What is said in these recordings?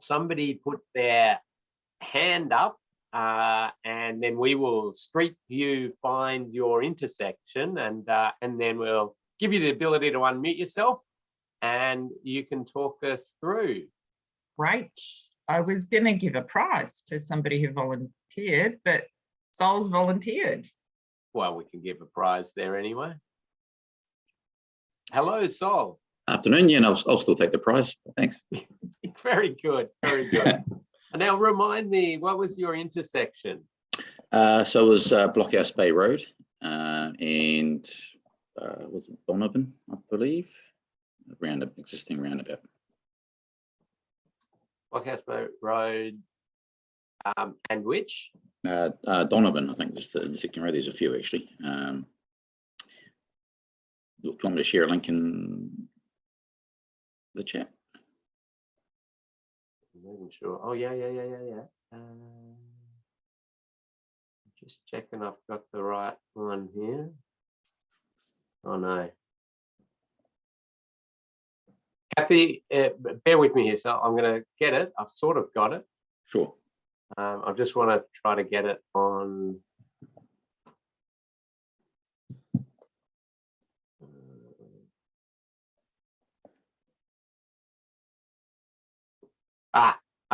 somebody put their hand up, and then we will Street View find your intersection, and then we'll give you the ability to unmute yourself, and you can talk us through. Great. I was going to give a prize to somebody who volunteered, but Sol's volunteered. Well, we can give a prize there anyway. Hello, Sol. Afternoon, yeah, and I'll still take the prize. Thanks. Very good, very good. Now, remind me, what was your intersection? So it was Blockhouse Bay Road and was it Donovan, I believe, existing roundabout. Blockhouse Bay Road, and which? Donovan, I think, just the intersecting road. There's a few actually. Do you want me to share a link in the chat? I'm not even sure. Oh, yeah. Just checking I've got the right one here. Oh, no. Kathy, bear with me here. So I'm going to get it. I've sort of got it. Sure. I just want to try to get it on.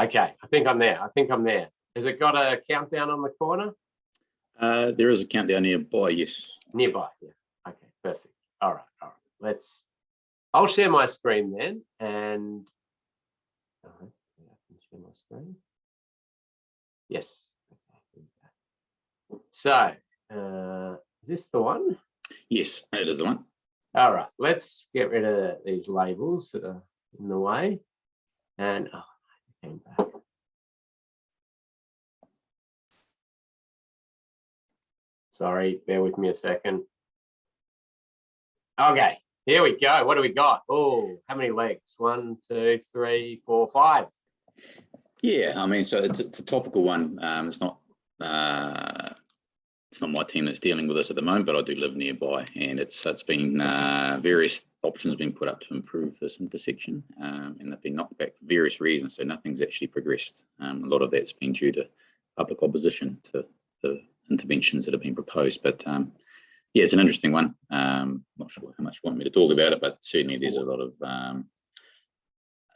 Okay. I think I'm there. Has it got a countdown on the corner? There is a countdown nearby, yes. Nearby, yeah. Okay, perfect. All right. I'll share my screen then, and I can share my screen. Yes. So, is this the one? Yes, it is the one. All right, let's get rid of these labels that are in the way. And I came back. Sorry, bear with me a second. Okay, here we go. What do we got? Oh, how many legs? 1, 2, 3, 4, 5. Yeah, I mean, so it's a topical one. It's not my team that's dealing with it at the moment, but I do live nearby, and it's been various options being put up to improve this intersection, and they've been knocked back for various reasons. So nothing's actually progressed. A lot of that's been due to public opposition to the interventions that have been proposed. But yeah, it's an interesting one. Not sure how much you want me to talk about it, but certainly there's a lot of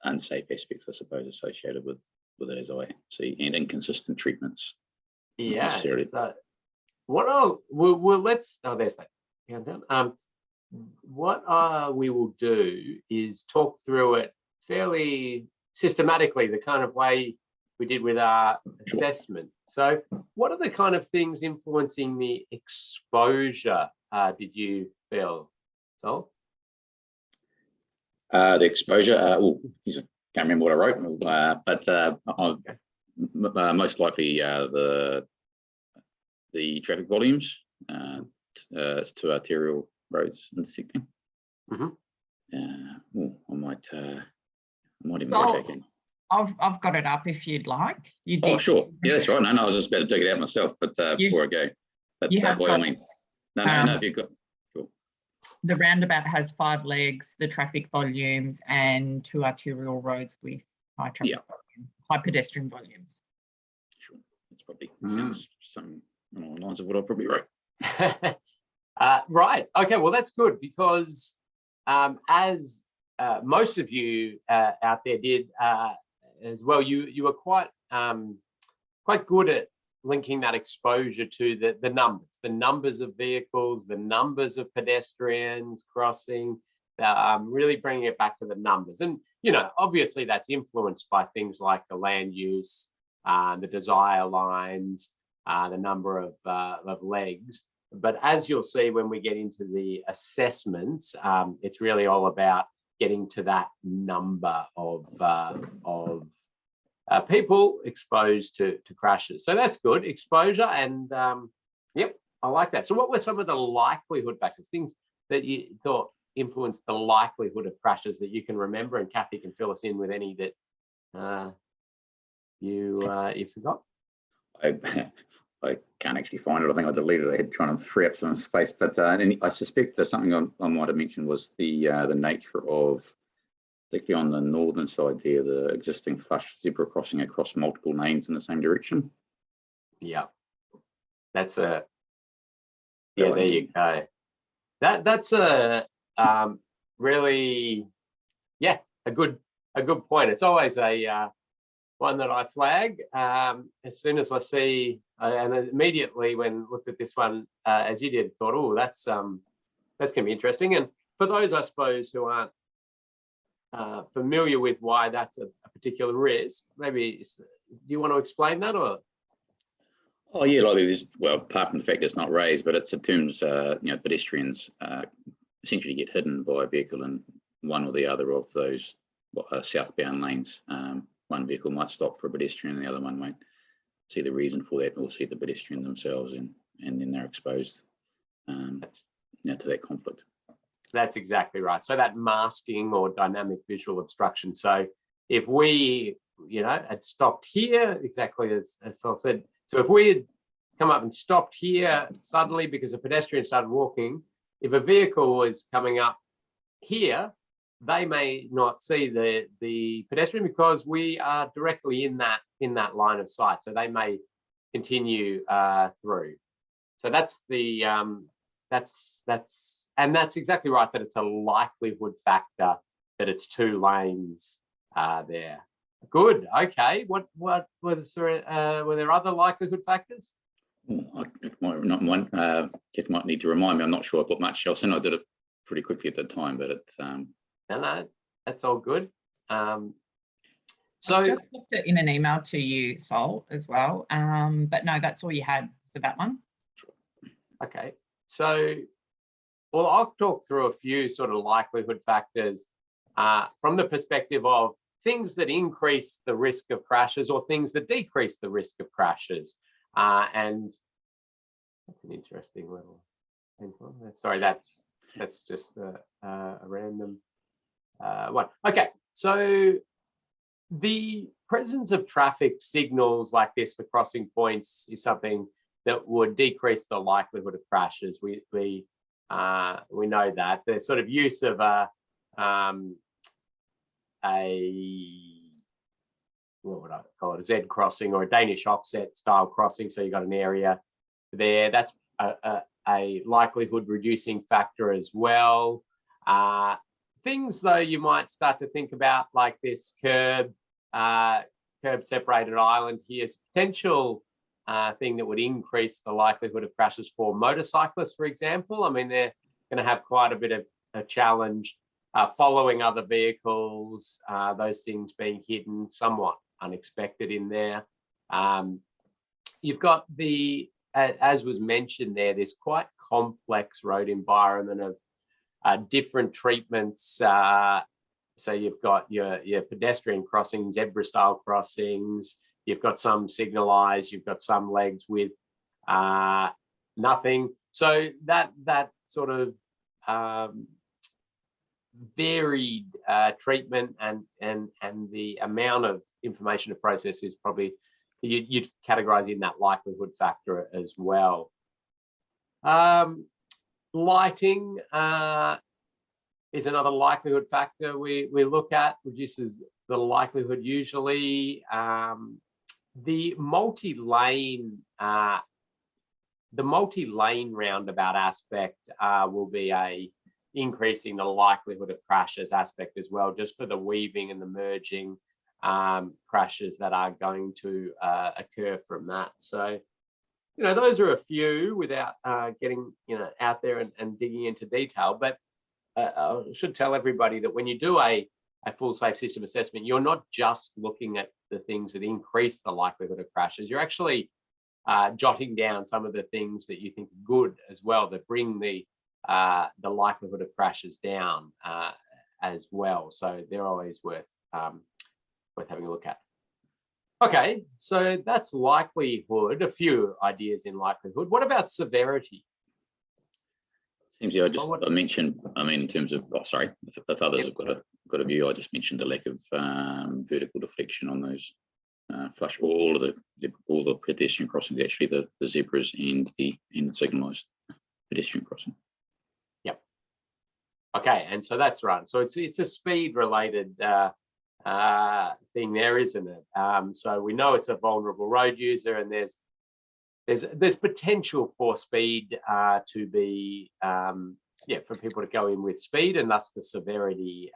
unsafe aspects, I suppose, associated with it, as I see, and inconsistent treatments. Yeah. So let's. Oh, there's that countdown. What we will do is talk through it fairly systematically, the kind of way we did with our assessment. So, what are the kind of things influencing the exposure? Did you feel, Sol? The exposure. Can't remember what I wrote, but most likely the traffic volumes to arterial roads intersecting. Mm-hmm. I might even go back in. I've got it up if you'd like. You did. Oh, sure. Yeah, that's right. No, I was just about to dig it out myself, but before I go. But by all means. No, if you've got. Sure. The roundabout has 5 legs, the traffic volumes, and 2 arterial roads with high traffic volumes, high pedestrian volumes. Sure. That's probably sounds something along the lines of what I probably wrote. Right. Okay. Well, that's good, because as most of you out there did as well, you were quite good at linking that exposure to the numbers of vehicles, the numbers of pedestrians crossing, really bringing it back to the numbers. And, obviously that's influenced by things like the land use, the desire lines, the number of legs. But as you'll see when we get into the assessments, it's really all about getting to that number of people exposed to crashes. So that's good, exposure, and yep, I like that. So what were some of the likelihood factors, things that you thought influenced the likelihood of crashes that you can remember? And Kathy can fill us in with any that you forgot. I can't actually find it. I think I deleted it. I had trying to free up some space, but I suspect that something I might have mentioned was the nature of particularly on the northern side there, the existing flush zebra crossing across multiple lanes in the same direction. Yeah, that's a, yeah, there you go. That's a really, yeah, a good point. It's always a one that I flag as soon as I see, and immediately when looked at this one as you did, thought, oh, that's going to be interesting. And for those, I suppose, who aren't familiar with why that's a particular risk, maybe do you want to explain that, or? Oh yeah, like this. Well, apart from the fact it's not raised, but it's in terms, pedestrians essentially get hidden by a vehicle in one or the other of those southbound lanes. One vehicle might stop for a pedestrian, and the other one won't see the reason for that, or see the pedestrian themselves, and then they're exposed to that conflict. That's exactly right. So that masking or dynamic visual obstruction. So if we, had stopped here, exactly as Sol said, so if we had come up and stopped here suddenly because a pedestrian started walking, if a vehicle was coming up here, they may not see the pedestrian because we are directly in that line of sight. So they may continue through. So that's the that's exactly right, that it's a likelihood factor that it's two lanes there. Good. Okay. What was there? Were there other likelihood factors? Keith might need to remind me. I'm not sure I put much else in. I did it pretty quickly at the time, but it. No, that's all good. So I just looked it in an email to you, Sol, as well. But no, that's all you had for that one. Okay. So, well, I'll talk through a few sort of likelihood factors from the perspective of things that increase the risk of crashes or things that decrease the risk of crashes. And that's an interesting little. Sorry, that's just a random one. Okay, so the presence of traffic signals like this for crossing points is something that would decrease the likelihood of crashes. We know that the sort of use of a what would I call it, a Z crossing or a Danish offset style crossing. So you got an area there. That's a likelihood reducing factor as well. Things though you might start to think about, like this curb separated island here, is potential thing that would increase the likelihood of crashes for motorcyclists, for example. I mean, they're going to have quite a bit of a challenge following other vehicles, those things being hidden, somewhat unexpected in there. You've got as was mentioned there, this quite complex road environment of different treatments. So you've got your pedestrian crossings, zebra style crossings, you've got some signalized, you've got some legs with nothing. So that sort of varied treatment and the amount of information to process is probably, you'd categorize in that likelihood factor as well. Lighting is another likelihood factor we look at, reduces the likelihood usually. The multi-lane roundabout aspect will be increasing the likelihood of crashes aspect as well, just for the weaving and the merging crashes that are going to occur from that. So, those are a few without getting out there and digging into detail. But I should tell everybody that when you do a full safe system assessment, you're not just looking at the things that increase the likelihood of crashes. You're actually jotting down some of the things that you think are good as well, that bring the likelihood of crashes down as well. So they're always worth having a look at. Okay, so that's likelihood, a few ideas in likelihood. What about severity? Seems I mentioned, in terms of, if others have got a view, I just mentioned the lack of vertical deflection on those flush, all the pedestrian crossings, actually the zebras and the signalised pedestrian crossing. Yep. Okay, and so that's right. So it's a speed related thing there, isn't it? So we know it's a vulnerable road user, and there's potential for speed to be for people to go in with speed, and thus the severity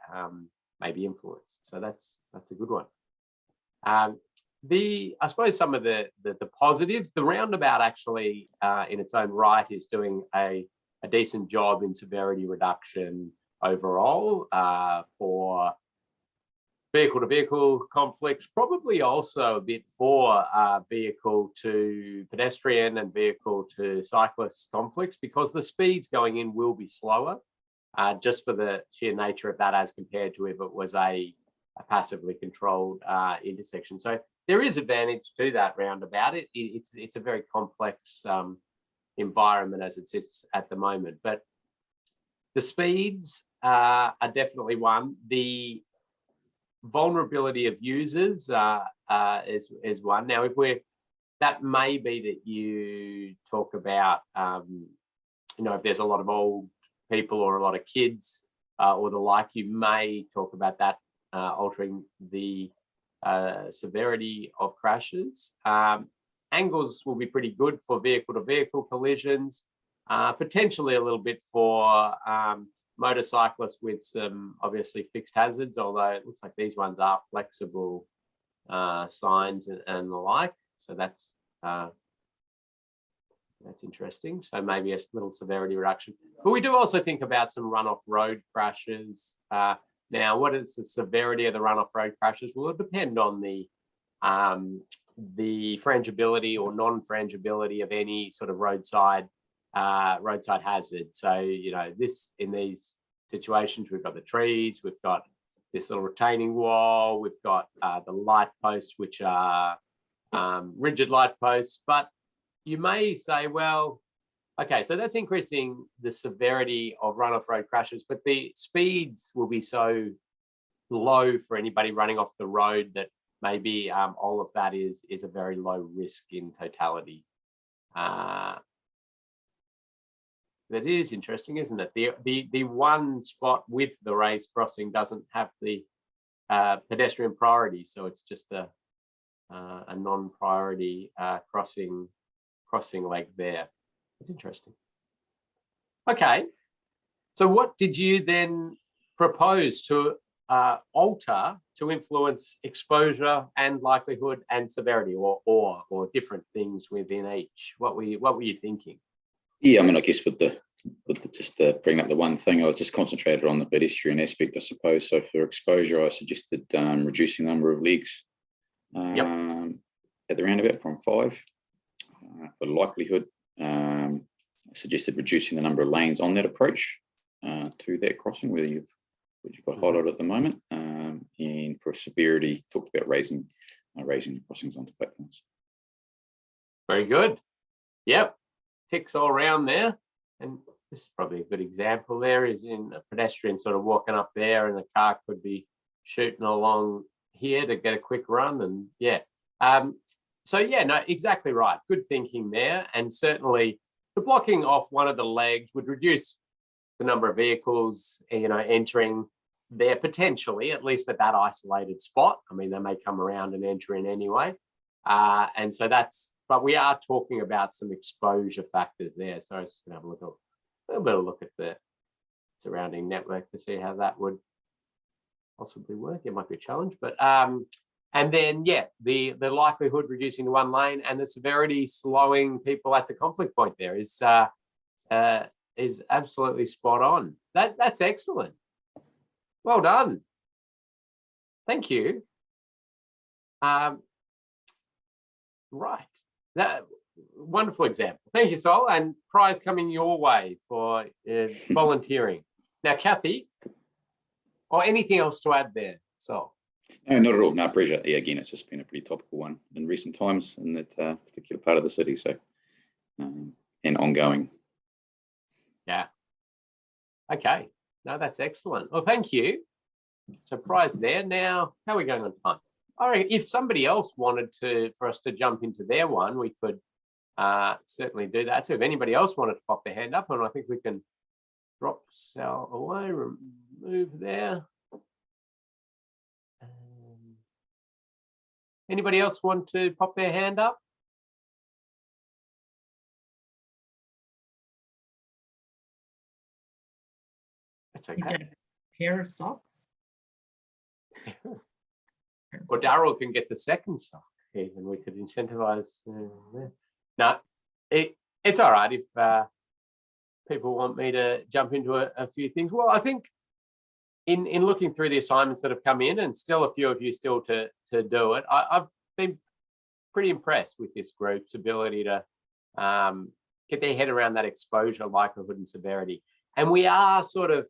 may be influenced. So that's a good one. I suppose some of the positives, the roundabout actually in its own right is doing a decent job in severity reduction overall for vehicle-to-vehicle conflicts, probably also a bit for vehicle to pedestrian and vehicle to cyclist conflicts, because the speeds going in will be slower, just for the sheer nature of that as compared to if it was a passively controlled intersection. So there is advantage to that roundabout. It's a very complex environment as it sits at the moment, but the speeds are definitely one. The vulnerability of users is one. Now, that may be that you talk about, if there's a lot of old people or a lot of kids or the like, you may talk about that altering the severity of crashes. Angles will be pretty good for vehicle-to-vehicle collisions, potentially a little bit for motorcyclists with some obviously fixed hazards, although it looks like these ones are flexible signs and the like. So that's interesting. So maybe a little severity reduction. But we do also think about some runoff road crashes. Now, what is the severity of the runoff road crashes? Well, it depend on the frangibility or non-frangibility of any sort of roadside hazard. So, in these situations, we've got the trees, we've got this little retaining wall, we've got the light posts, which are rigid light posts. But you may say, well, okay, so that's increasing the severity of runoff road crashes, but the speeds will be so low for anybody running off the road that maybe all of that is a very low risk in totality. That is interesting, isn't it? The one spot with the raised crossing doesn't have the pedestrian priority, so it's just a non-priority crossing leg there. It's interesting. Okay, so what did you then propose to alter to influence exposure and likelihood and severity, or different things within each? What were you thinking? Yeah, I mean, I guess with just bring up the one thing, I was just concentrated on the pedestrian aspect, I suppose. So for exposure, I suggested reducing the number of legs at the roundabout from 5. For likelihood, I suggested reducing the number of lanes on that approach through that crossing, which you've got highlighted at the moment. And for severity, talked about raising the crossings onto platforms. Very good. Yep. Ticks all around there. And this is probably a good example there, is in a pedestrian sort of walking up there, and the car could be shooting along here to get a quick run. And yeah. So yeah, no, exactly right. Good thinking there. And certainly the blocking off one of the legs would reduce the number of vehicles, entering there potentially, at least at that isolated spot. I mean, they may come around and enter in anyway. And so but we are talking about some exposure factors there. So I was just going to have a little bit of look at the surrounding network to see how that would possibly work. It might be a challenge, but and then the likelihood reducing to one lane, and the severity slowing people at the conflict point there is absolutely spot on. That's excellent. Well done. Thank you. Right. That wonderful example. Thank you, Sol, and prize coming your way for volunteering. Now, Kathy, or anything else to add there, Sol? No, not at all. No, I appreciate it. Yeah, again, it's just been a pretty topical one in recent times in that particular part of the city. So, and ongoing. Yeah. Okay. No, that's excellent. Well, thank you. So prize there. Now, how are we going on time? All right. If somebody else wanted for us to jump into their one, we could certainly do that. So if anybody else wanted to pop their hand up, and I think we can drop cell away, remove there. Anybody else want to pop their hand up? That's You okay. get a pair of socks. Or Daryl can get the second sock even. We could incentivize. No, it's all right if people want me to jump into a few things. Well, I think in looking through the assignments that have come in, and still a few of you still to do it, I've been pretty impressed with this group's ability to get their head around that exposure, likelihood, and severity. And we are sort of,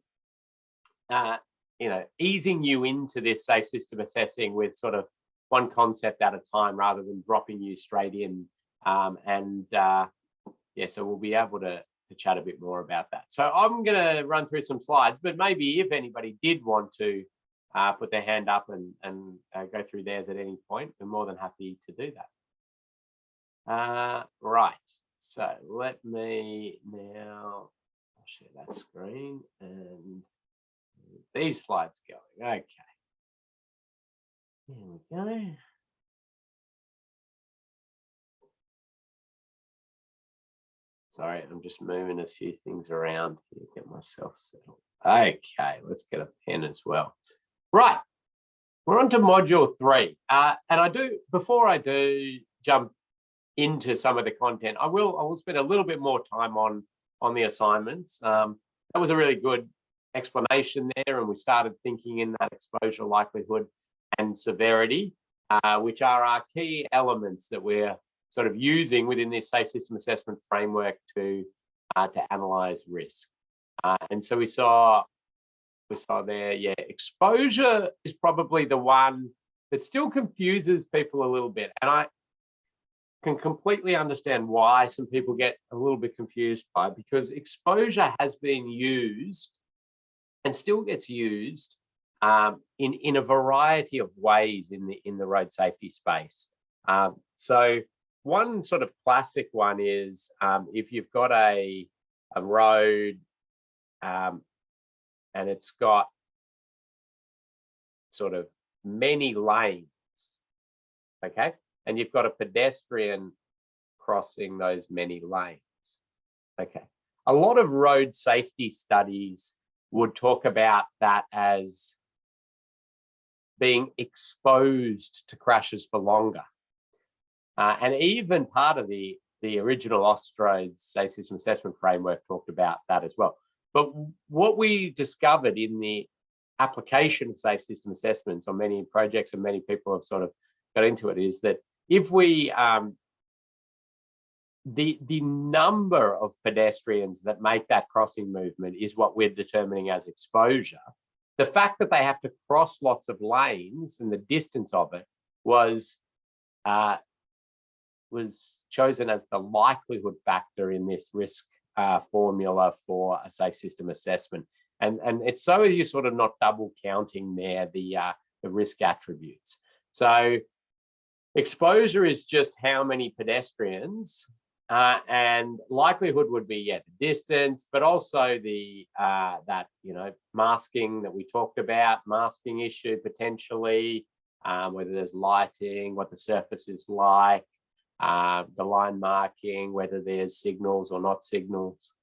easing you into this safe system assessing with sort of one concept at a time rather than dropping you straight in. So we'll be able to chat a bit more about that. So I'm going to run through some slides, but maybe if anybody did want to put their hand up and go through theirs at any point, we're more than happy to do that. Right, so let me now share that screen and these slides going. Okay, here we go. Sorry, I'm just moving a few things around here to get myself settled. Okay, let's get a pen as well. Right, we're on to module 3. And before I do jump into some of the content, I will spend a little bit more time on the assignments. That was a really good explanation there, and we started thinking in that exposure, likelihood, and severity, which are our key elements that we're sort of using within this safe system assessment framework to analyze risk. And so we saw there, exposure is probably the one that still confuses people a little bit. And I can completely understand why some people get a little bit confused by it, because exposure has been used and still gets used in a variety of ways in the road safety space. So one sort of classic one is if you've got a road and it's got sort of many lanes, okay, and you've got a pedestrian crossing those many lanes, okay. A lot of road safety studies would talk about that as being exposed to crashes for longer. And even part of the original Austroads Safe System Assessment Framework talked about that as well. But what we discovered in the application of safe system assessments on many projects, and many people have sort of got into it, is that if we, the number of pedestrians that make that crossing movement is what we're determining as exposure. The fact that they have to cross lots of lanes and the distance of it was chosen as the likelihood factor in this risk formula for a safe system assessment. And it's so you're sort of not double counting there the risk attributes. So exposure is just how many pedestrians, and likelihood would be the distance, but also the that masking that we talked about, masking issue potentially, whether there's lighting, what the surface is like, the line marking, whether there's signals or not signals.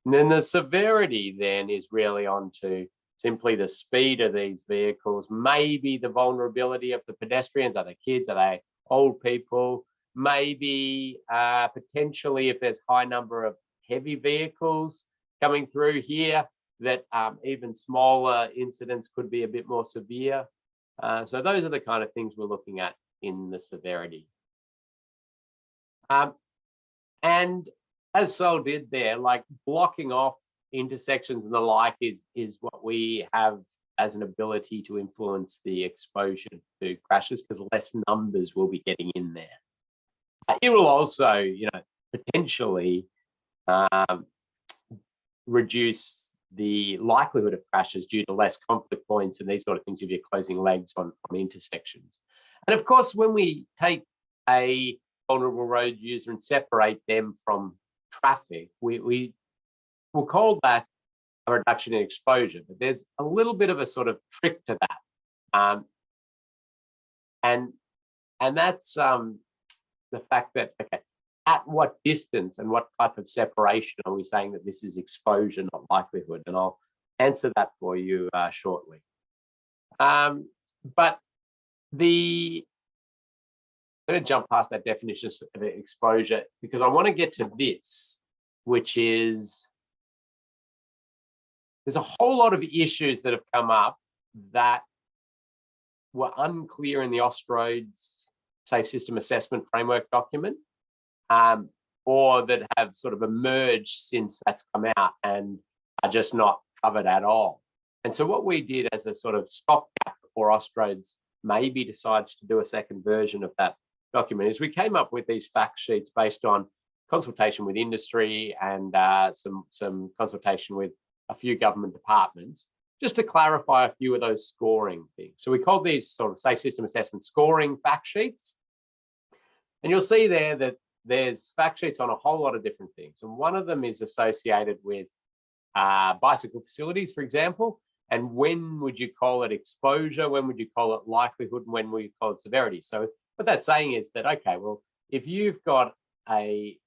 And then the severity then is really on to simply the speed of these vehicles, maybe the vulnerability of the pedestrians. Are they kids? Are they old people? Maybe potentially if there's high number of heavy vehicles coming through here, that even smaller incidents could be a bit more severe. So those are the kind of things we're looking at in the severity. And as Sol did there, like blocking off intersections and the like is what we have as an ability to influence the exposure to crashes, because less numbers will be getting in there. It will also, potentially reduce the likelihood of crashes due to less conflict points and these sort of things if you're closing legs on intersections. And of course, when we take a vulnerable road user and separate them from traffic, we'll call that a reduction in exposure. But there's a little bit of a sort of trick to that. And that's the fact that, okay, at what distance and what type of separation are we saying that this is exposure, not likelihood? And I'll answer that for you shortly. But I'm going to jump past that definition of exposure because I want to get to this, which is there's a whole lot of issues that have come up that were unclear in the Austroads Safe System Assessment Framework document, or that have sort of emerged since that's come out and are just not covered at all. And so what we did as a sort of stopgap before Austroads maybe decides to do a second version of that document is we came up with these fact sheets based on consultation with industry and some consultation with a few government departments, just to clarify a few of those scoring things. So we called these sort of safe system assessment scoring fact sheets. And you'll see there that there's fact sheets on a whole lot of different things. And one of them is associated with bicycle facilities, for example. And when would you call it exposure? When would you call it likelihood? And when would you call it severity? So what that's saying is that, okay, well, if you've got a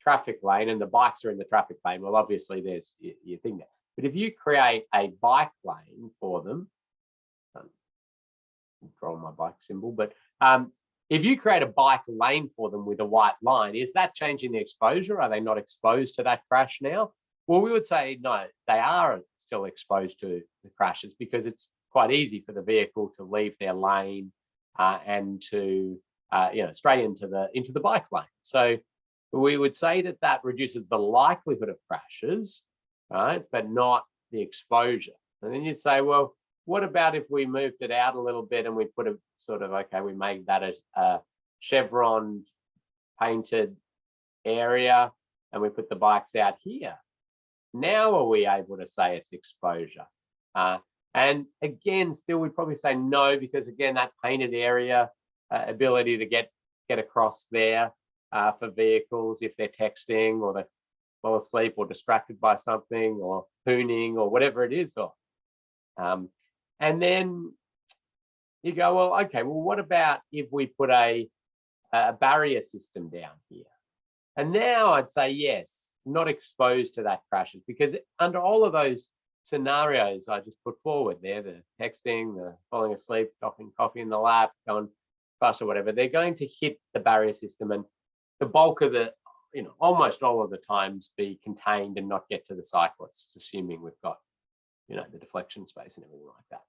traffic lane and the bikes are in the traffic lane, well, obviously there's your thing there. But if you create a bike lane for them, I'm drawing my bike symbol, but if you create a bike lane for them with a white line, is that changing the exposure? Are they not exposed to that crash now? Well, we would say no, they are still exposed to the crashes because it's quite easy for the vehicle to leave their lane and to stray into the bike lane. So we would say that that reduces the likelihood of crashes, right, but not the exposure. And then you'd say, well, what about if we moved it out a little bit and we put a sort of, okay, we made that a chevron painted area and we put the bikes out here. Now are we able to say it's exposure? And again, still we'd probably say no, because again, that painted area ability to get across there for vehicles if they're texting or they're well asleep or distracted by something or hooning or whatever it is. And then you go, well, okay, well, what about if we put a barrier system down here? And now I'd say yes, not exposed to that crashes, because under all of those scenarios I just put forward there, the texting, the falling asleep, dropping coffee in the lap, going fast or whatever, they're going to hit the barrier system and the bulk of the, almost all of the times be contained and not get to the cyclists, assuming we've got, the deflection space and everything like that.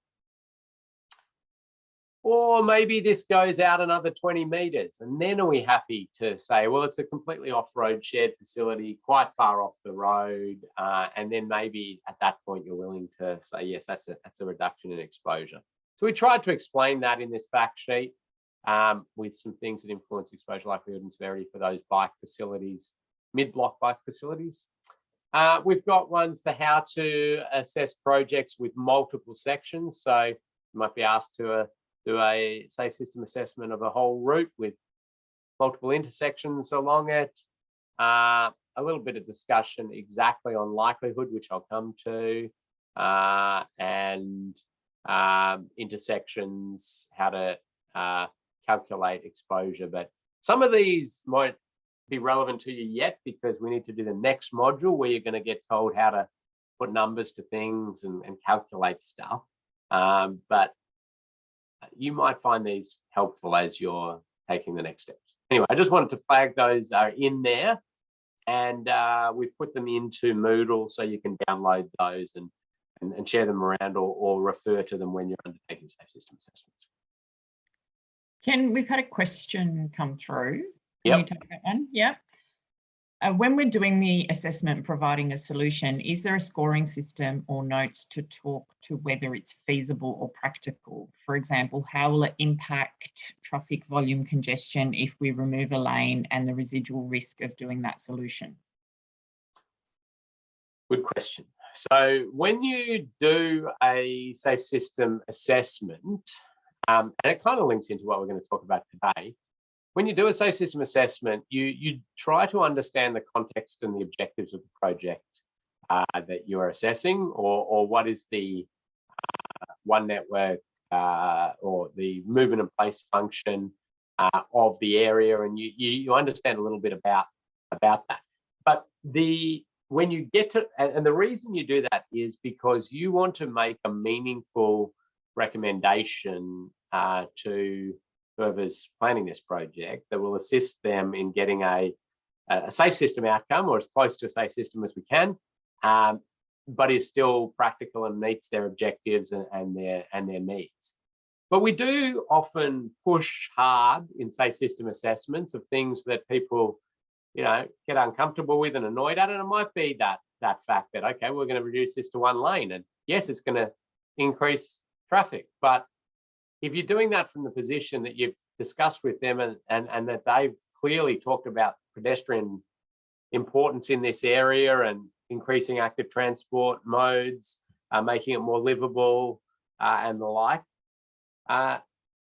Or maybe this goes out another 20 meters and then are we happy to say, well, it's a completely off-road shared facility, quite far off the road. And then maybe at that point you're willing to say, yes, that's a reduction in exposure. So we tried to explain that in this fact sheet with some things that influence exposure likelihood and severity for those bike facilities, mid-block bike facilities. We've got ones for how to assess projects with multiple sections. So you might be asked to do a safe system assessment of a whole route with multiple intersections along it. A little bit of discussion exactly on likelihood, which I'll come to, and intersections, how to calculate exposure. But some of these might be relevant to you yet because we need to do the next module where you're going to get told how to put numbers to things and calculate stuff. But you might find these helpful as you're taking the next steps. Anyway, I just wanted to flag those are in there, and we've put them into Moodle so you can download those and share them around or refer to them when you're undertaking safe system assessments. Ken, we've had a question come through. Can Yep. you take that one? Yeah. When we're doing the assessment and providing a solution, is there a scoring system or notes to talk to whether it's feasible or practical? For example, how will it impact traffic volume congestion if we remove a lane and the residual risk of doing that solution? Good question. So when you do a safe system assessment, and it kind of links into what we're going to talk about today, when you do a safe system assessment, you try to understand the context and the objectives of the project that you're assessing, or what is the one network or the movement and place function of the area, and you understand a little bit about that. But when you get to, and the reason you do that is because you want to make a meaningful recommendation to whoever's planning this project that will assist them in getting a safe system outcome, or as close to a safe system as we can, but is still practical and meets their objectives and their needs. But we do often push hard in safe system assessments of things that people, get uncomfortable with and annoyed at. And it might be that fact that, okay, we're going to reduce this to one lane, and yes, it's going to increase traffic. But if you're doing that from the position that you've discussed with them and that they've clearly talked about pedestrian importance in this area and increasing active transport modes, making it more livable and the like,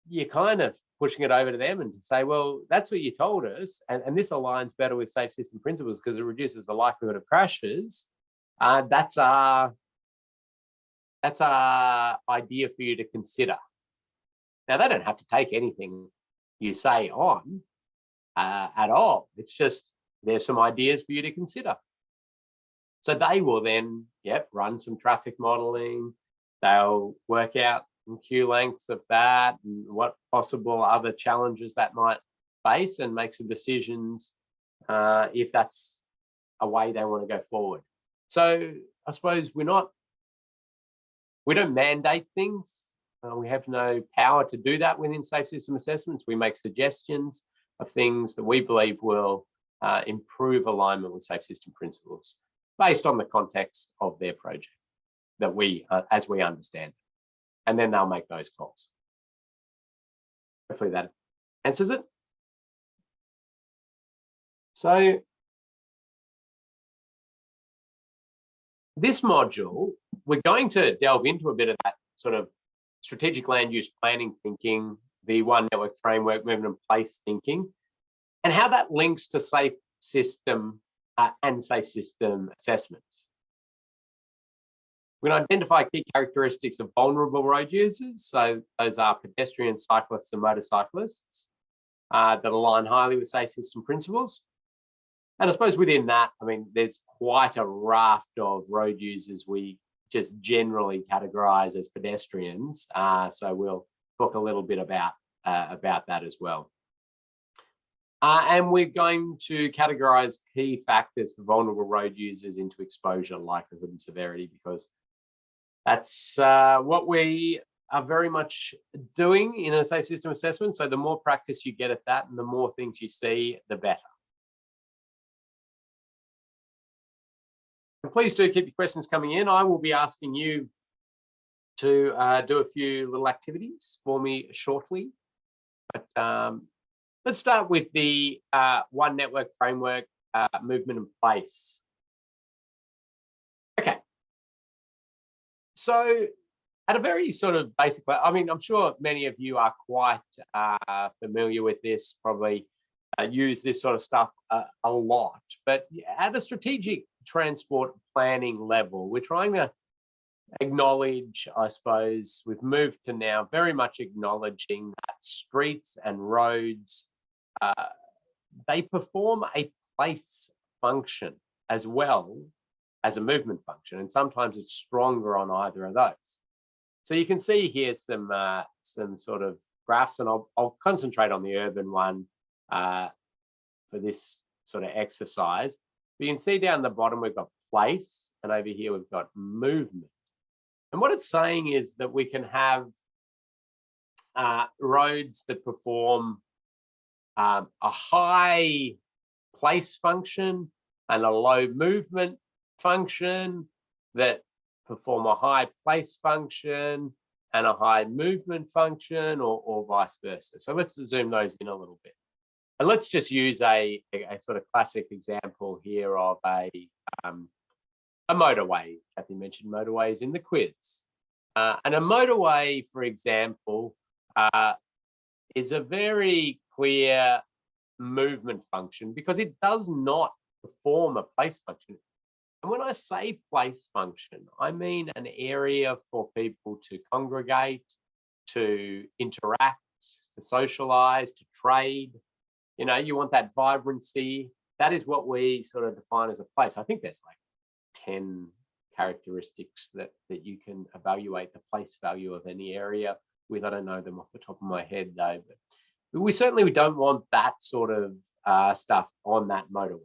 you're kind of pushing it over to them and to say, well, that's what you told us, and this aligns better with safe system principles because it reduces the likelihood of crashes. That's our idea for you to consider. Now, they don't have to take anything you say on at all. It's just there's some ideas for you to consider. So they will then, run some traffic modeling. They'll work out queue lengths of that and what possible other challenges that might face, and make some decisions if that's a way they want to go forward. So I suppose we don't mandate things. We have no power to do that within safe system assessments. We make suggestions of things that we believe will improve alignment with safe system principles based on the context of their project that as we understand it. And then they'll make those calls. Hopefully that answers it. So this module, we're going to delve into a bit of that sort of strategic land use planning thinking, the one network framework, movement and place thinking, and how that links to safe system and safe system assessments. We're going to identify key characteristics of vulnerable road users. So those are pedestrians, cyclists, and motorcyclists that align highly with safe system principles. And I suppose within that, there's quite a raft of road users we just generally categorize as pedestrians. So we'll talk a little bit about that as well. And we're going to categorize key factors for vulnerable road users into exposure, likelihood, and severity, because that's what we are very much doing in a safe system assessment. So the more practice you get at that and the more things you see, the better. And please do keep your questions coming in. I will be asking you to do a few little activities for me shortly. But let's start with the One Network Framework movement in place. Okay. So at a very sort of basic level, I'm sure many of you are quite familiar with this, probably use this sort of stuff a lot, but at a strategic transport planning level, we're trying to acknowledge, I suppose, we've moved to now very much acknowledging that streets and roads, they perform a place function as well as a movement function, and sometimes it's stronger on either of those. So you can see here some sort of graphs, and I'll concentrate on the urban one for this sort of exercise. But you can see down the bottom we've got place, and over here we've got movement. And what it's saying is that we can have roads that perform a high place function and a low movement function, that perform a high place function and a high movement function, or vice versa. So let's zoom those in a little bit. And let's just use a sort of classic example here of a motorway. Kathy mentioned motorways in the quiz. And a motorway, for example, is a very clear movement function because it does not perform a place function. And when I say place function, I mean an area for people to congregate, to interact, to socialize, to trade. You know, you want that vibrancy. That is what we sort of define as a place. I think there's like 10 characteristics that you can evaluate the place value of any area with. I don't know them off the top of my head though, but we certainly don't want that sort of stuff on that motorway,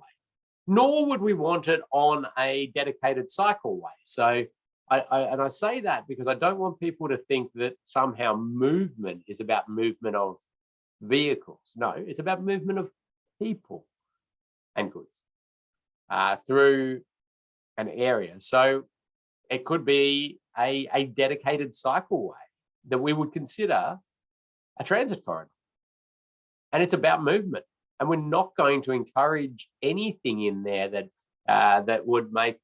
nor would we want it on a dedicated cycleway. So I say that because I don't want people to think that somehow movement is about movement of vehicles. No, it's about movement of people and goods through an area. So it could be a dedicated cycleway that we would consider a transit corridor. And it's about movement. And we're not going to encourage anything in there that that would make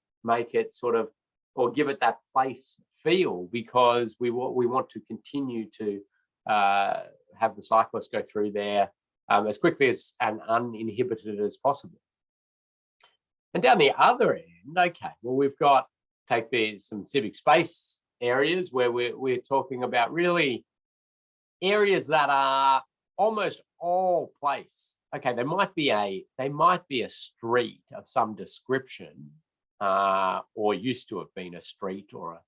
it sort of, or give it that place feel, because we want to continue to have the cyclists go through there as quickly as and uninhibited as possible. And down the other end, okay, well, we've got, some civic space areas where we're talking about really areas that are almost all place. Okay, they might be a street of some description, or used to have been a street or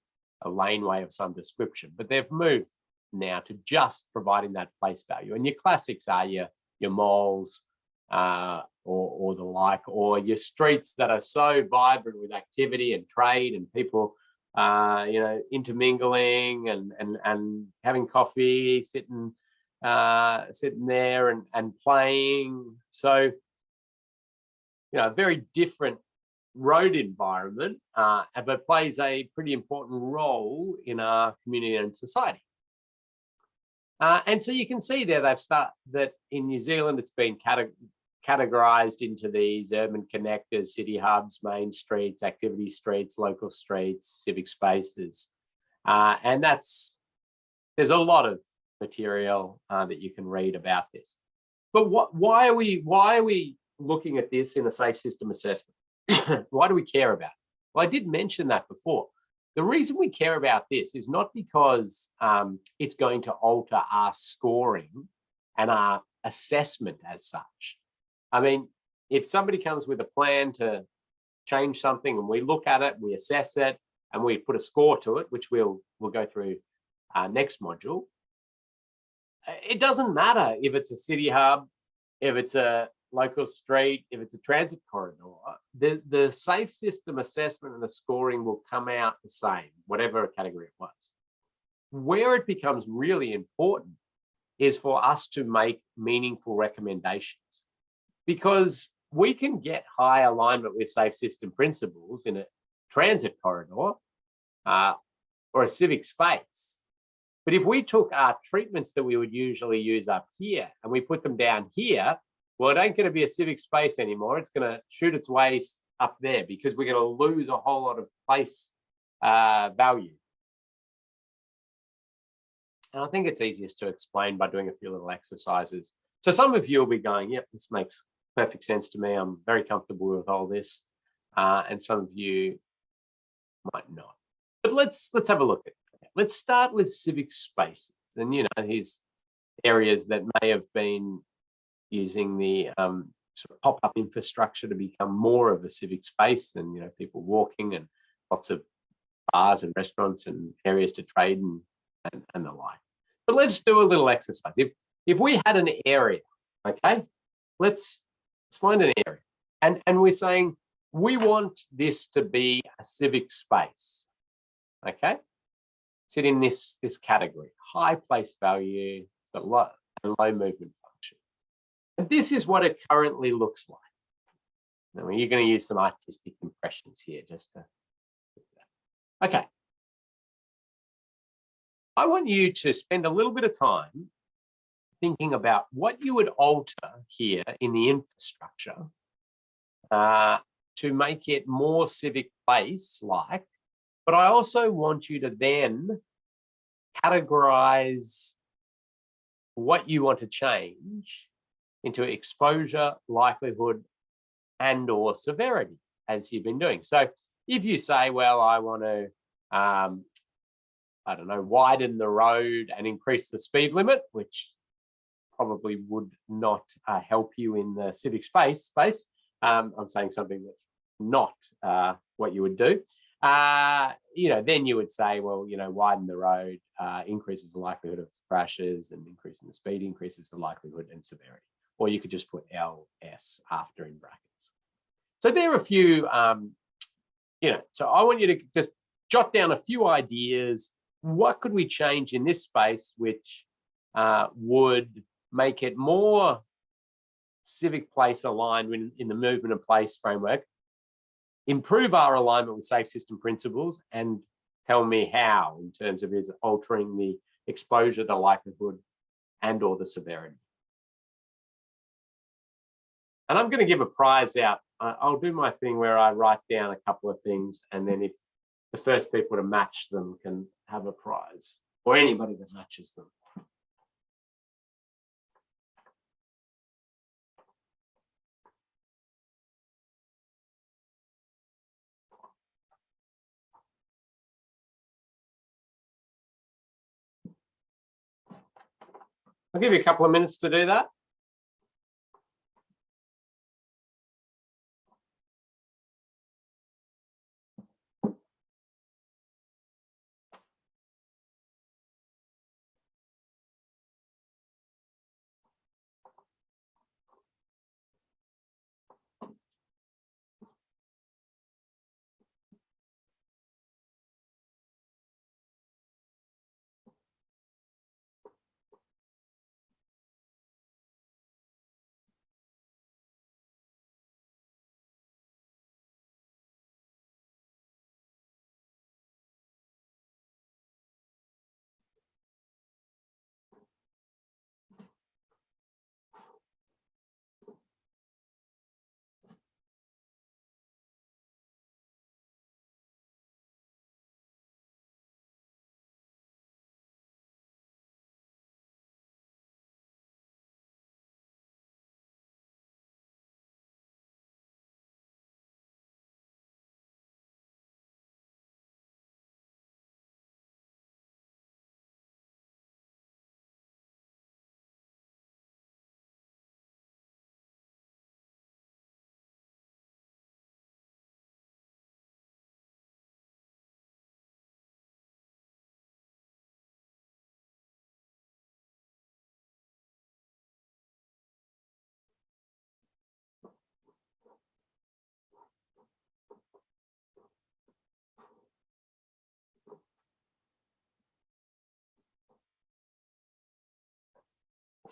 a laneway of some description, but they've moved now to just providing that place value. And your classics are your malls, or the like, or your streets that are so vibrant with activity and trade and people, intermingling and having coffee, sitting there and playing. So, a very different road environment, but plays a pretty important role in our community and society. And so you can see there that in New Zealand, it's been categorized into these urban connectors, city hubs, main streets, activity streets, local streets, civic spaces. And there's a lot of material that you can read about this. But why are we looking at this in a safe system assessment? Why do we care about it? Well, I did mention that before. The reason we care about this is not because it's going to alter our scoring and our assessment as such. I mean, if somebody comes with a plan to change something and we look at it, we assess it, and we put a score to it, which we'll go through next module, it doesn't matter if it's a city hub, if it's a local street, if it's a transit corridor, the safe system assessment and the scoring will come out the same, whatever category it was. Where it becomes really important is for us to make meaningful recommendations, because we can get high alignment with safe system principles in a transit corridor or a civic space. But if we took our treatments that we would usually use up here and we put them down here, well, it ain't going to be a civic space anymore. It's going to shoot its way up there because we're going to lose a whole lot of place value. And I think it's easiest to explain by doing a few little exercises. So some of you will be going, yep, this makes perfect sense to me. I'm very comfortable with all this. And some of you might not. But let's have a look at it. Let's start with civic spaces. And, here's areas that may have been using the sort of pop-up infrastructure to become more of a civic space, and people walking, and lots of bars and restaurants and areas to trade and the like. But let's do a little exercise. If we had an area, okay, let's find an area, and we're saying we want this to be a civic space, okay, sit in this category, high place value, but low movement. And this is what it currently looks like. Now, you're going to use some artistic impressions here just to. Okay. I want you to spend a little bit of time thinking about what you would alter here in the infrastructure to make it more civic place-like. But I also want you to then categorize what you want to change into exposure, likelihood, and or severity, as you've been doing. So If you say, well, I want to, I don't know, widen the road and increase the speed limit, which probably would not help you in the civic space. I'm saying something that's not what you would do. Then you would say, well, widen the road increases the likelihood of crashes, and increasing the speed increases the likelihood and severity. Or you could just put LS after in brackets. So there are a few, so I want you to just jot down a few ideas. What could we change in this space which would make it more civic place aligned in the movement and place framework, improve our alignment with safe system principles, and tell me how in terms of is altering the exposure, the likelihood, and or the severity. And I'm going to give a prize out. I'll do my thing where I write down a couple of things, and then if the first people to match them can have a prize, or anybody that matches them. I'll give you a couple of minutes to do that.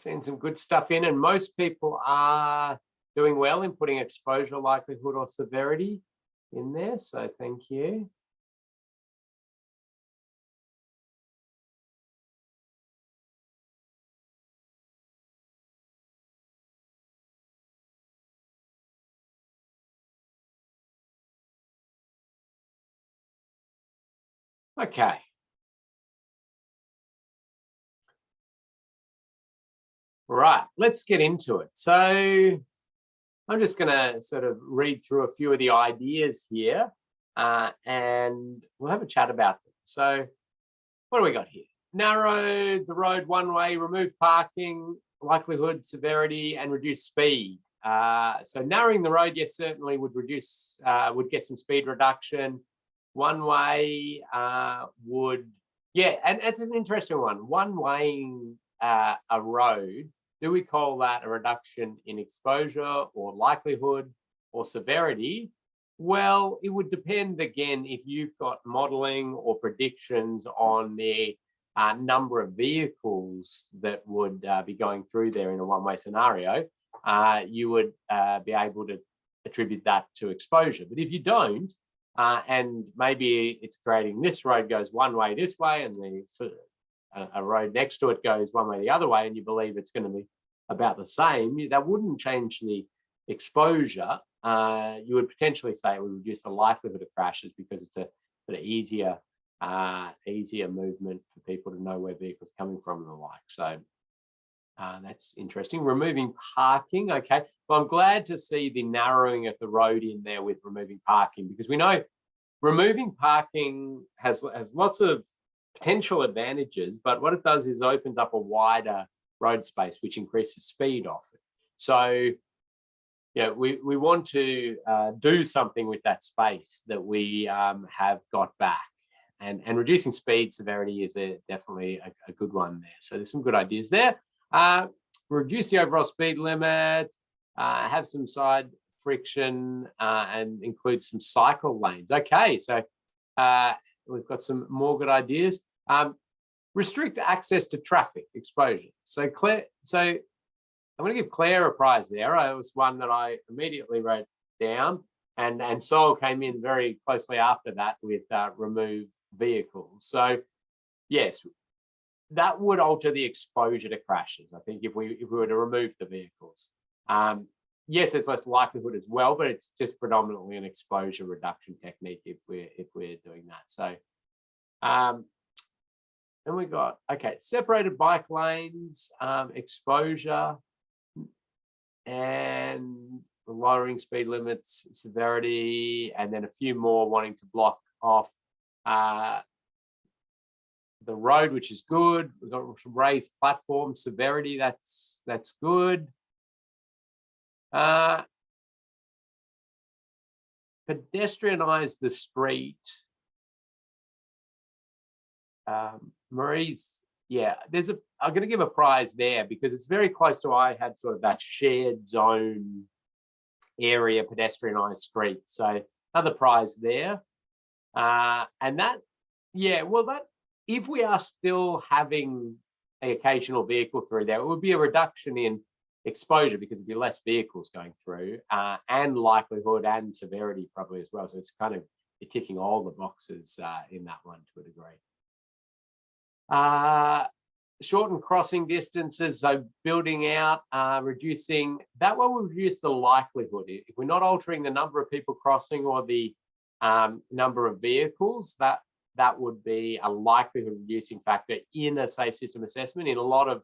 Seeing some good stuff in, and most people are doing well in putting exposure, likelihood, or severity in there. So thank you. Okay. Right, let's get into it. So I'm just going to sort of read through a few of the ideas here and we'll have a chat about them. So what do we got here? Narrow the road one way, remove parking, likelihood, severity, and reduce speed. So narrowing the road, yes, certainly would reduce, would get some speed reduction. One way would, yeah, and it's an interesting one. One waying a road, do we call that a reduction in exposure or likelihood or severity? Well, it would depend again if you've got modeling or predictions on the number of vehicles that would be going through there in a one-way scenario. You would be able to attribute that to exposure. But if you don't, and maybe it's creating this road goes one way this way, and the a road next to it goes one way the other way, and you believe it's going to be about the same, that wouldn't change the exposure. You would potentially say it would reduce the likelihood of crashes because it's a sort of easier movement for people to know where vehicles are coming from and the like. So that's interesting. Removing parking. Okay, well, I'm glad to see the narrowing of the road in there with removing parking, because we know removing parking has lots of potential advantages, but what it does is opens up a wider road space, which increases speed often. So, we want to do something with that space that we have got back. And reducing speed severity is definitely a good one there. So there's some good ideas there. Reduce the overall speed limit, have some side friction, and include some cycle lanes. Okay, so we've got some more good ideas. Restrict access to traffic exposure. So Claire, I'm going to give Claire a prize there. It was one that I immediately wrote down, and Sol came in very closely after that with remove vehicles. So yes, that would alter the exposure to crashes, I think, if we were to remove the vehicles. Yes, there's less likelihood as well, but it's just predominantly an exposure reduction technique if we're doing that. So then we got, okay, separated bike lanes, exposure, and lowering speed limits, severity, and then a few more wanting to block off the road, which is good. We've got raised platform severity, that's good. Pedestrianize the street. Marie's, yeah, I'm going to give a prize there because it's very close to, I had sort of that shared zone area, pedestrianised street. So another prize there. And that, yeah, well, that, if we are still having an occasional vehicle through there, it would be a reduction in exposure because there'd be less vehicles going through, and likelihood and severity probably as well. So it's kind of, you're ticking all the boxes in that one to a degree. Shorten crossing distances, so building out, reducing, that one will reduce the likelihood. If we're not altering the number of people crossing or the number of vehicles, that would be a likelihood reducing factor in a safe system assessment. In a lot of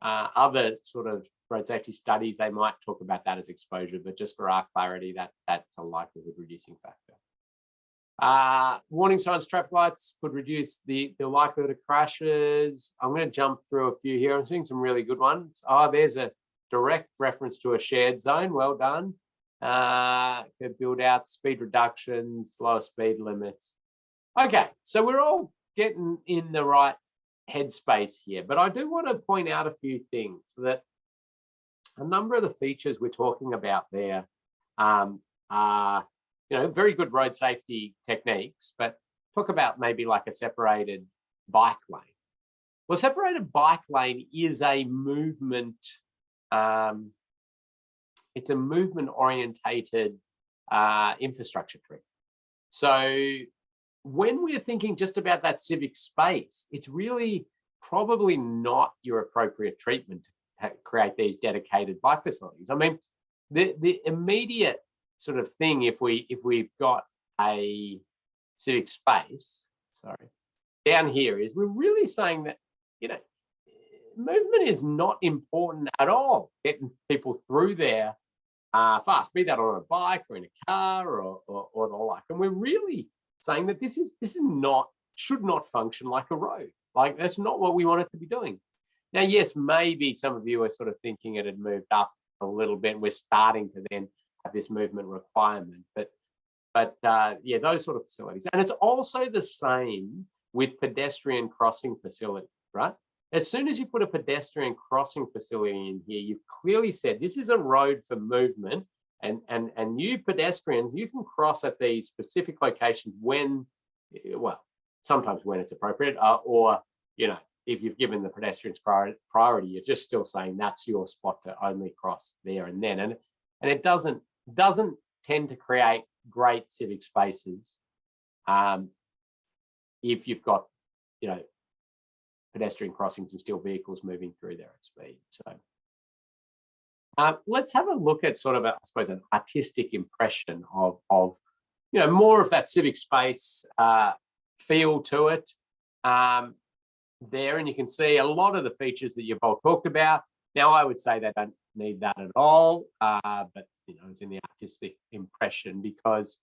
other sort of road safety studies, they might talk about that as exposure, but just for our clarity, that's a likelihood reducing factor. Warning signs, traffic lights could reduce the likelihood of crashes. I'm going to jump through a few here. I'm seeing some really good ones. Oh, there's a direct reference to a shared zone. Well done. Could build out speed reductions, lower speed limits. Okay, so we're all getting in the right headspace here, but I do want to point out a few things that a number of the features we're talking about there are, very good road safety techniques, but talk about maybe like a separated bike lane. Well, separated bike lane is a movement, it's a movement orientated infrastructure tree. So when we're thinking just about that civic space, it's really probably not your appropriate treatment to create these dedicated bike facilities. I mean, the immediate sort of thing, if we've got a civic space, down here, is we're really saying that, movement is not important at all, getting people through there fast, be that on a bike or in a car or the like. And we're really saying that this should not function like a road. Like, that's not what we want it to be doing. Now, yes, maybe some of you are sort of thinking it had moved up a little bit, and we're starting to then have this movement requirement, but yeah, those sort of facilities. And it's also the same with pedestrian crossing facilities, right? As soon as you put a pedestrian crossing facility in here, you've clearly said this is a road for movement, and you pedestrians, you can cross at these specific locations when, well, sometimes when it's appropriate, or if you've given the pedestrians priority, you're just still saying that's your spot to only cross there and then, and it doesn't tend to create great civic spaces if you've got pedestrian crossings and still vehicles moving through there at speed. So let's have a look at sort of I suppose an artistic impression of more of that civic space feel to it there, and you can see a lot of the features that you've all talked about. Now, I would say they don't need that at all, but it's in the artistic impression, because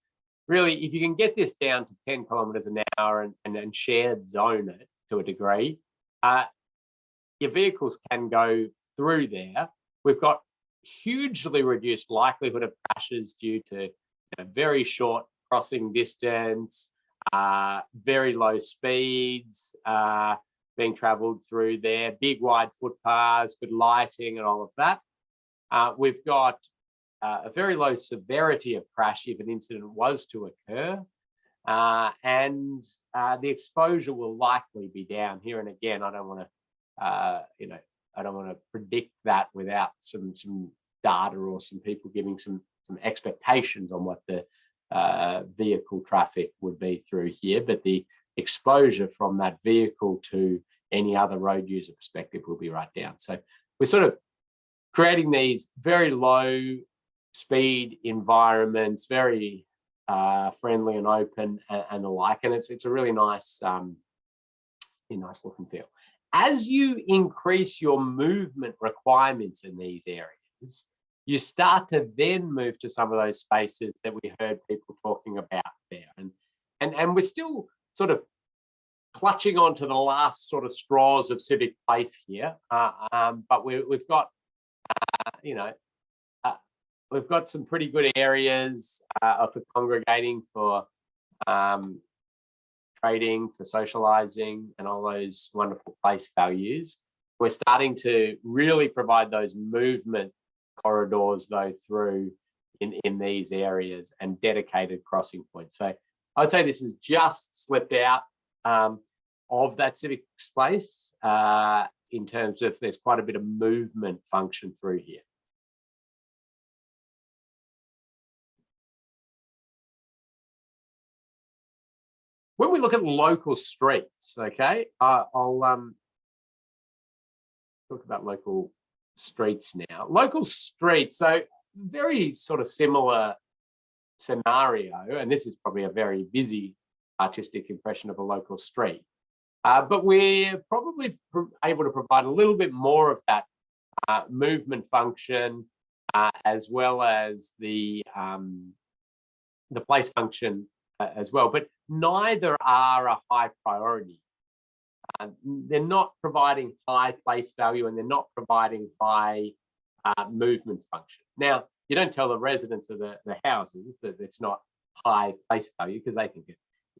really, if you can get this down to 10 kilometres an hour and shared zone it to a degree, your vehicles can go through there. We've got hugely reduced likelihood of crashes due to very short crossing distance, very low speeds being travelled through there, big wide footpaths, good lighting and all of that. We've got a very low severity of crash if an incident was to occur, and the exposure will likely be down. Here and again, I don't want to I don't want to predict that without some data or some people giving some expectations on what the vehicle traffic would be through here, but the exposure from that vehicle to any other road user perspective will be right down. So we're sort of creating these very low speed environments, very friendly and open and the like, and it's a really nice nice look and feel. As you increase your movement requirements in these areas, you start to then move to some of those spaces that we heard people talking about there. And we're still sort of clutching onto the last sort of straws of civic place here, but we've got, we've got some pretty good areas for congregating, for trading, for socializing, and all those wonderful place values. We're starting to really provide those movement corridors though through in these areas and dedicated crossing points. So I'd say this has just slipped out of that civic space in terms of there's quite a bit of movement function through here. When we look at local streets, okay, I'll talk about local streets now. Local streets, so very sort of similar scenario, and this is probably a very busy artistic impression of a local street, but we're probably able to provide a little bit more of that movement function as well as the place function as well, but neither are a high priority. They're not providing high place value and they're not providing high movement function. Now, you don't tell the residents of the houses that it's not high place value because they think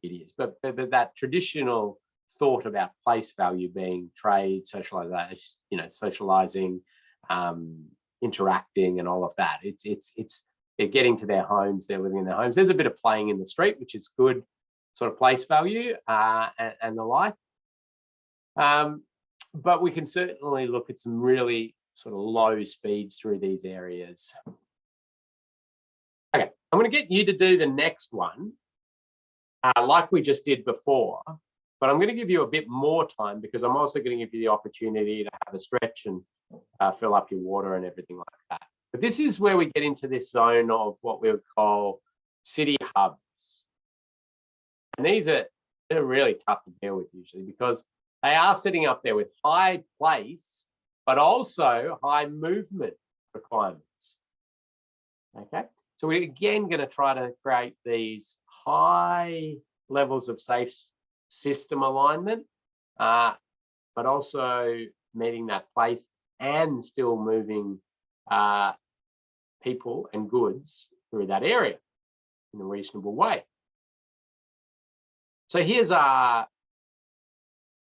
it is, but that traditional thought about place value being trade, socialization, socializing, interacting and all of that, it's they're getting to their homes, they're living in their homes. There's a bit of playing in the street, which is good sort of place value and the like. But we can certainly look at some really sort of low speeds through these areas. Okay, I'm going to get you to do the next one like we just did before, but I'm going to give you a bit more time because I'm also going to give you the opportunity to have a stretch and fill up your water and everything like that. But this is where we get into this zone of what we would call city hubs. And they're really tough to deal with usually because they are sitting up there with high place, but also high movement requirements. Okay, so we're again going to try to create these high levels of safe system alignment, but also meeting that place and still moving people and goods through that area in a reasonable way. So here's our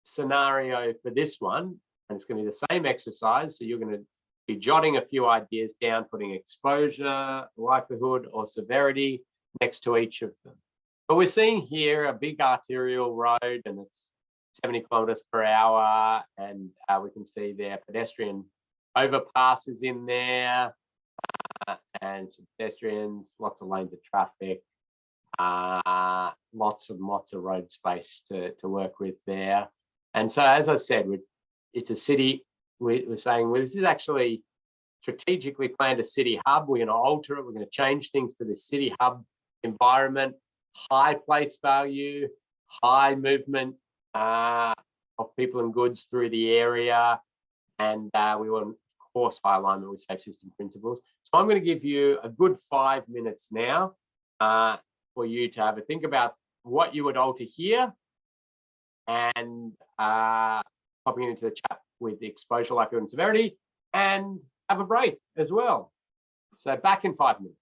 scenario for this one, and it's going to be the same exercise. So you're going to be jotting a few ideas down, putting exposure, likelihood, or severity next to each of them. But we're seeing here a big arterial road, and it's 70 kilometers per hour, and we can see there pedestrian overpasses in there, and some pedestrians, lots of lanes of traffic, lots of road space to work with there. And so, as I said, it's a city. We're saying, well, this is actually strategically planned a city hub. We're going to alter it. We're going to change things to this city hub environment, high place value, high movement of people and goods through the area. And we want, of course, high alignment with safe system principles. So I'm going to give you a good 5 minutes now for you to have a think about what you would alter here, and popping into the chat with the exposure likelihood and severity, and have a break as well. So back in 5 minutes.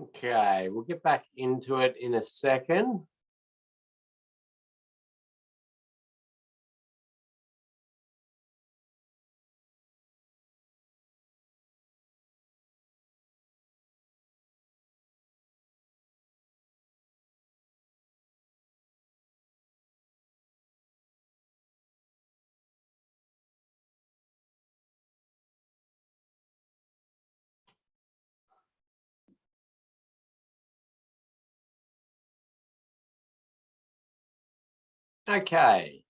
Okay, we'll get back into it in a second. Okay.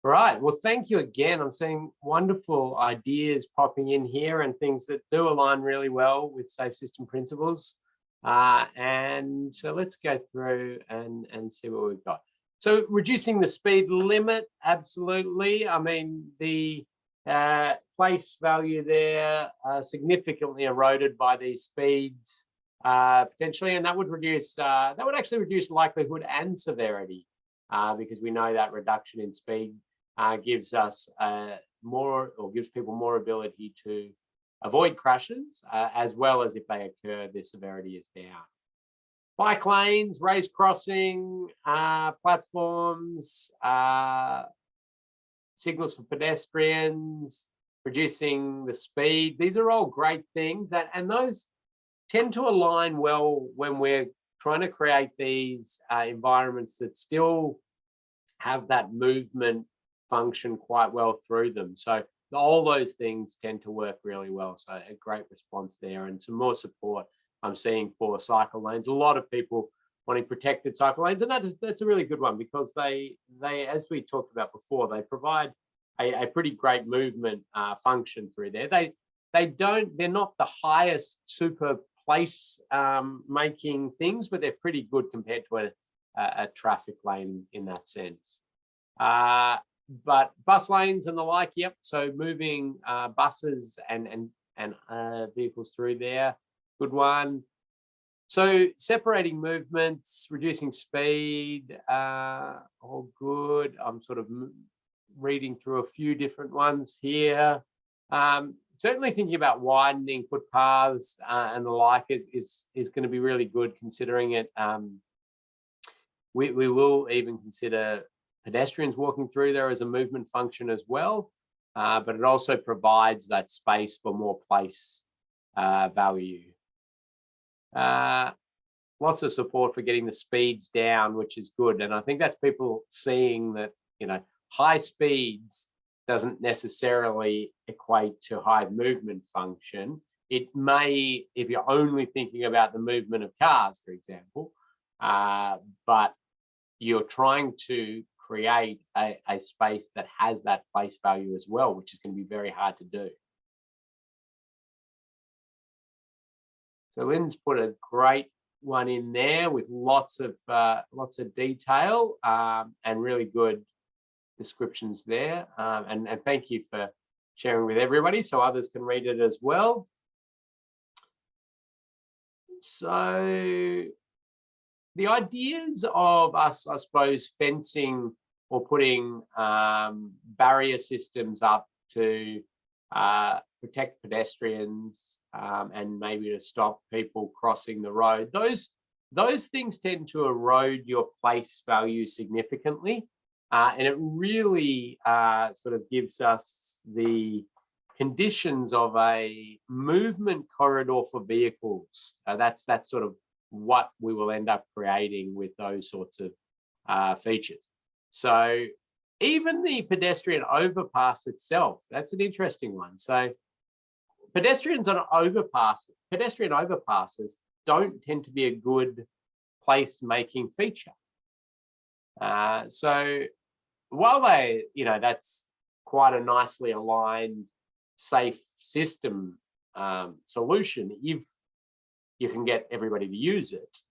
Right. Well, thank you again. I'm seeing wonderful ideas popping in here and things that do align really well with safe system principles. And so let's go through and see what we've got. So reducing the speed limit, absolutely. I mean, the place value there significantly eroded by these speeds potentially, and that would actually reduce likelihood and severity because we know that reduction in speed gives us gives people more ability to avoid crashes, as well as if they occur, their severity is down. Bike lanes, raised crossing, platforms, signals for pedestrians, reducing the speed. These are all great things, and those tend to align well when we're trying to create these environments that still have that movement function quite well through them. So all those things tend to work really well. So a great response there, and some more support I'm seeing for cycle lanes. A lot of people wanting protected cycle lanes, and that's a really good one because they as we talked about before, they provide a pretty great movement function through there. They're not the highest super place making things, but they're pretty good compared to a traffic lane in that sense. But bus lanes and the like, yep. So moving buses and vehicles through there, good one. So separating movements, reducing speed, all good. I'm sort of reading through a few different ones here. Certainly thinking about widening footpaths and the like is going to be really good, considering it. We will even consider pedestrians walking through there as a movement function as well, but it also provides that space for more place value. Lots of support for getting the speeds down, which is good, and I think that's people seeing that, you know, high speeds doesn't necessarily equate to high movement function. It may, if you're only thinking about the movement of cars, for example, but you're trying to create a space that has that place value as well, which is going to be very hard to do. So Lynn's put a great one in there with lots of detail and really good descriptions there. And thank you for sharing with everybody so others can read it as well. So the ideas of us, I suppose, fencing or putting barrier systems up to protect pedestrians and maybe to stop people crossing the road, those things tend to erode your place value significantly. And it really sort of gives us the conditions of a movement corridor for vehicles. That's sort of what we will end up creating with those sorts of features. So even the pedestrian overpass itself, that's an interesting one. So pedestrian overpasses don't tend to be a good place-making feature. So while that's quite a nicely aligned, safe system solution, if you can get everybody to use it,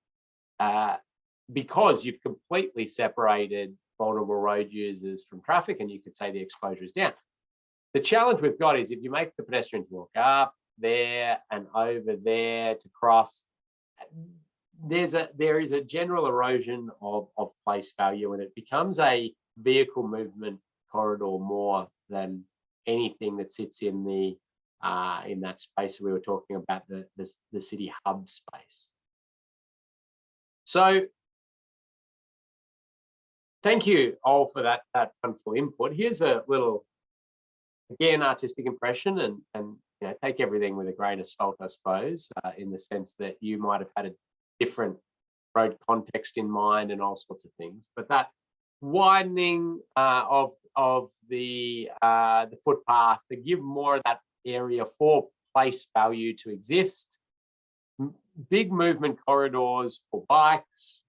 because you've completely separated vulnerable road users from traffic, and you could say the exposure is down. The challenge we've got is if you make the pedestrians walk up there and over there to cross, there is a general erosion of place value, and it becomes a vehicle movement corridor more than anything that sits in the in that space. We were talking about the city hub space. So thank you all for that wonderful input. Here's a little, again, artistic impression, and you know, take everything with a grain of salt, I suppose, in the sense that you might have had a different road context in mind and all sorts of things. But that widening of the footpath to give more of that area for place value to exist, big movement corridors for bikes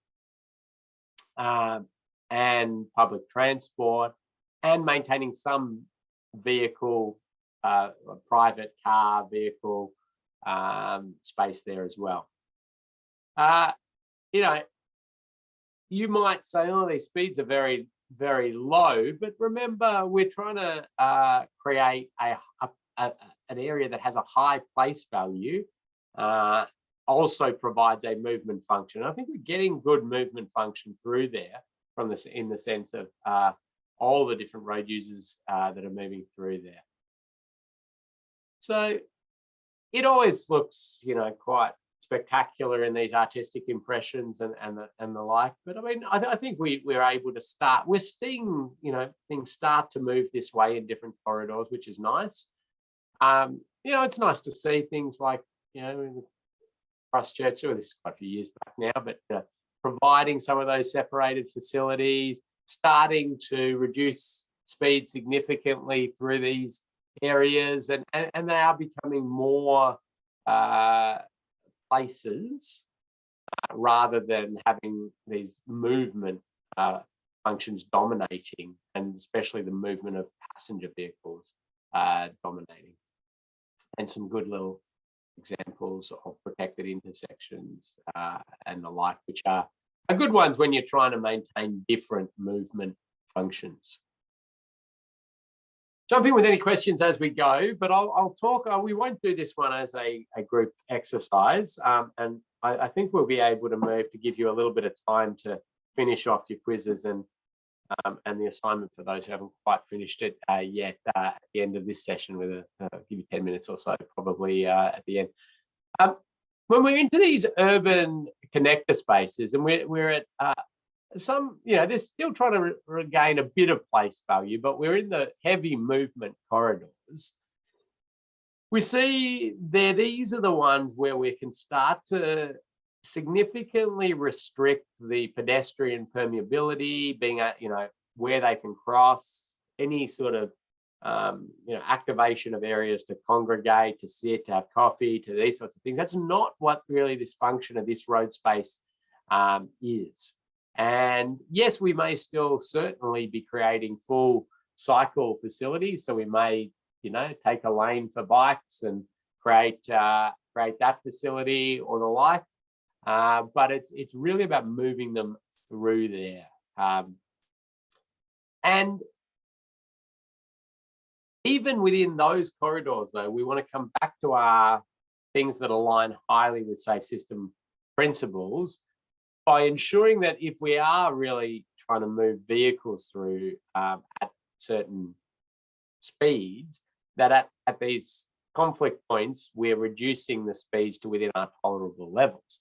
and public transport, and maintaining some vehicle, private car vehicle space there as well. You know, you might say, oh, these speeds are very, very low, but remember, we're trying to create an area that has a high place value, also provides a movement function. I think we're getting good movement function through there from this, in the sense of all the different road users that are moving through there. So it always looks, you know, quite spectacular in these artistic impressions and the like. But I mean, I think we're able to start. We're seeing, you know, things start to move this way in different corridors, which is nice. You know, it's nice to see things like, you know, Christchurch, or this is quite a few years back now, but providing some of those separated facilities, starting to reduce speed significantly through these areas, and they are becoming more places rather than having these movement functions dominating, and especially the movement of passenger vehicles dominating. And some good little examples of protected intersections and the like, which are good ones when you're trying to maintain different movement functions. Jump in with any questions as we go, but I'll talk. We won't do this one as a group exercise, and I think we'll be able to move to give you a little bit of time to finish off your quizzes and the assignment for those who haven't quite finished it yet at the end of this session, with give you 10 minutes or so probably at the end. When we're into these urban connector spaces, and we're at some, you know, they're still trying to regain a bit of place value, but we're in the heavy movement corridors. We see there, these are the ones where we can start to significantly restrict the pedestrian permeability, being at, you know, where they can cross, any sort of you know, activation of areas to congregate, to sit, to have coffee, to these sorts of things. That's not what really this function of this road space is. And yes, we may still certainly be creating full cycle facilities. So we may, you know, take a lane for bikes and create that facility or the like. But it's really about moving them through there. And even within those corridors, though, we want to come back to our things that align highly with safe system principles, by ensuring that if we are really trying to move vehicles through at certain speeds, that at these conflict points, we're reducing the speeds to within our tolerable levels.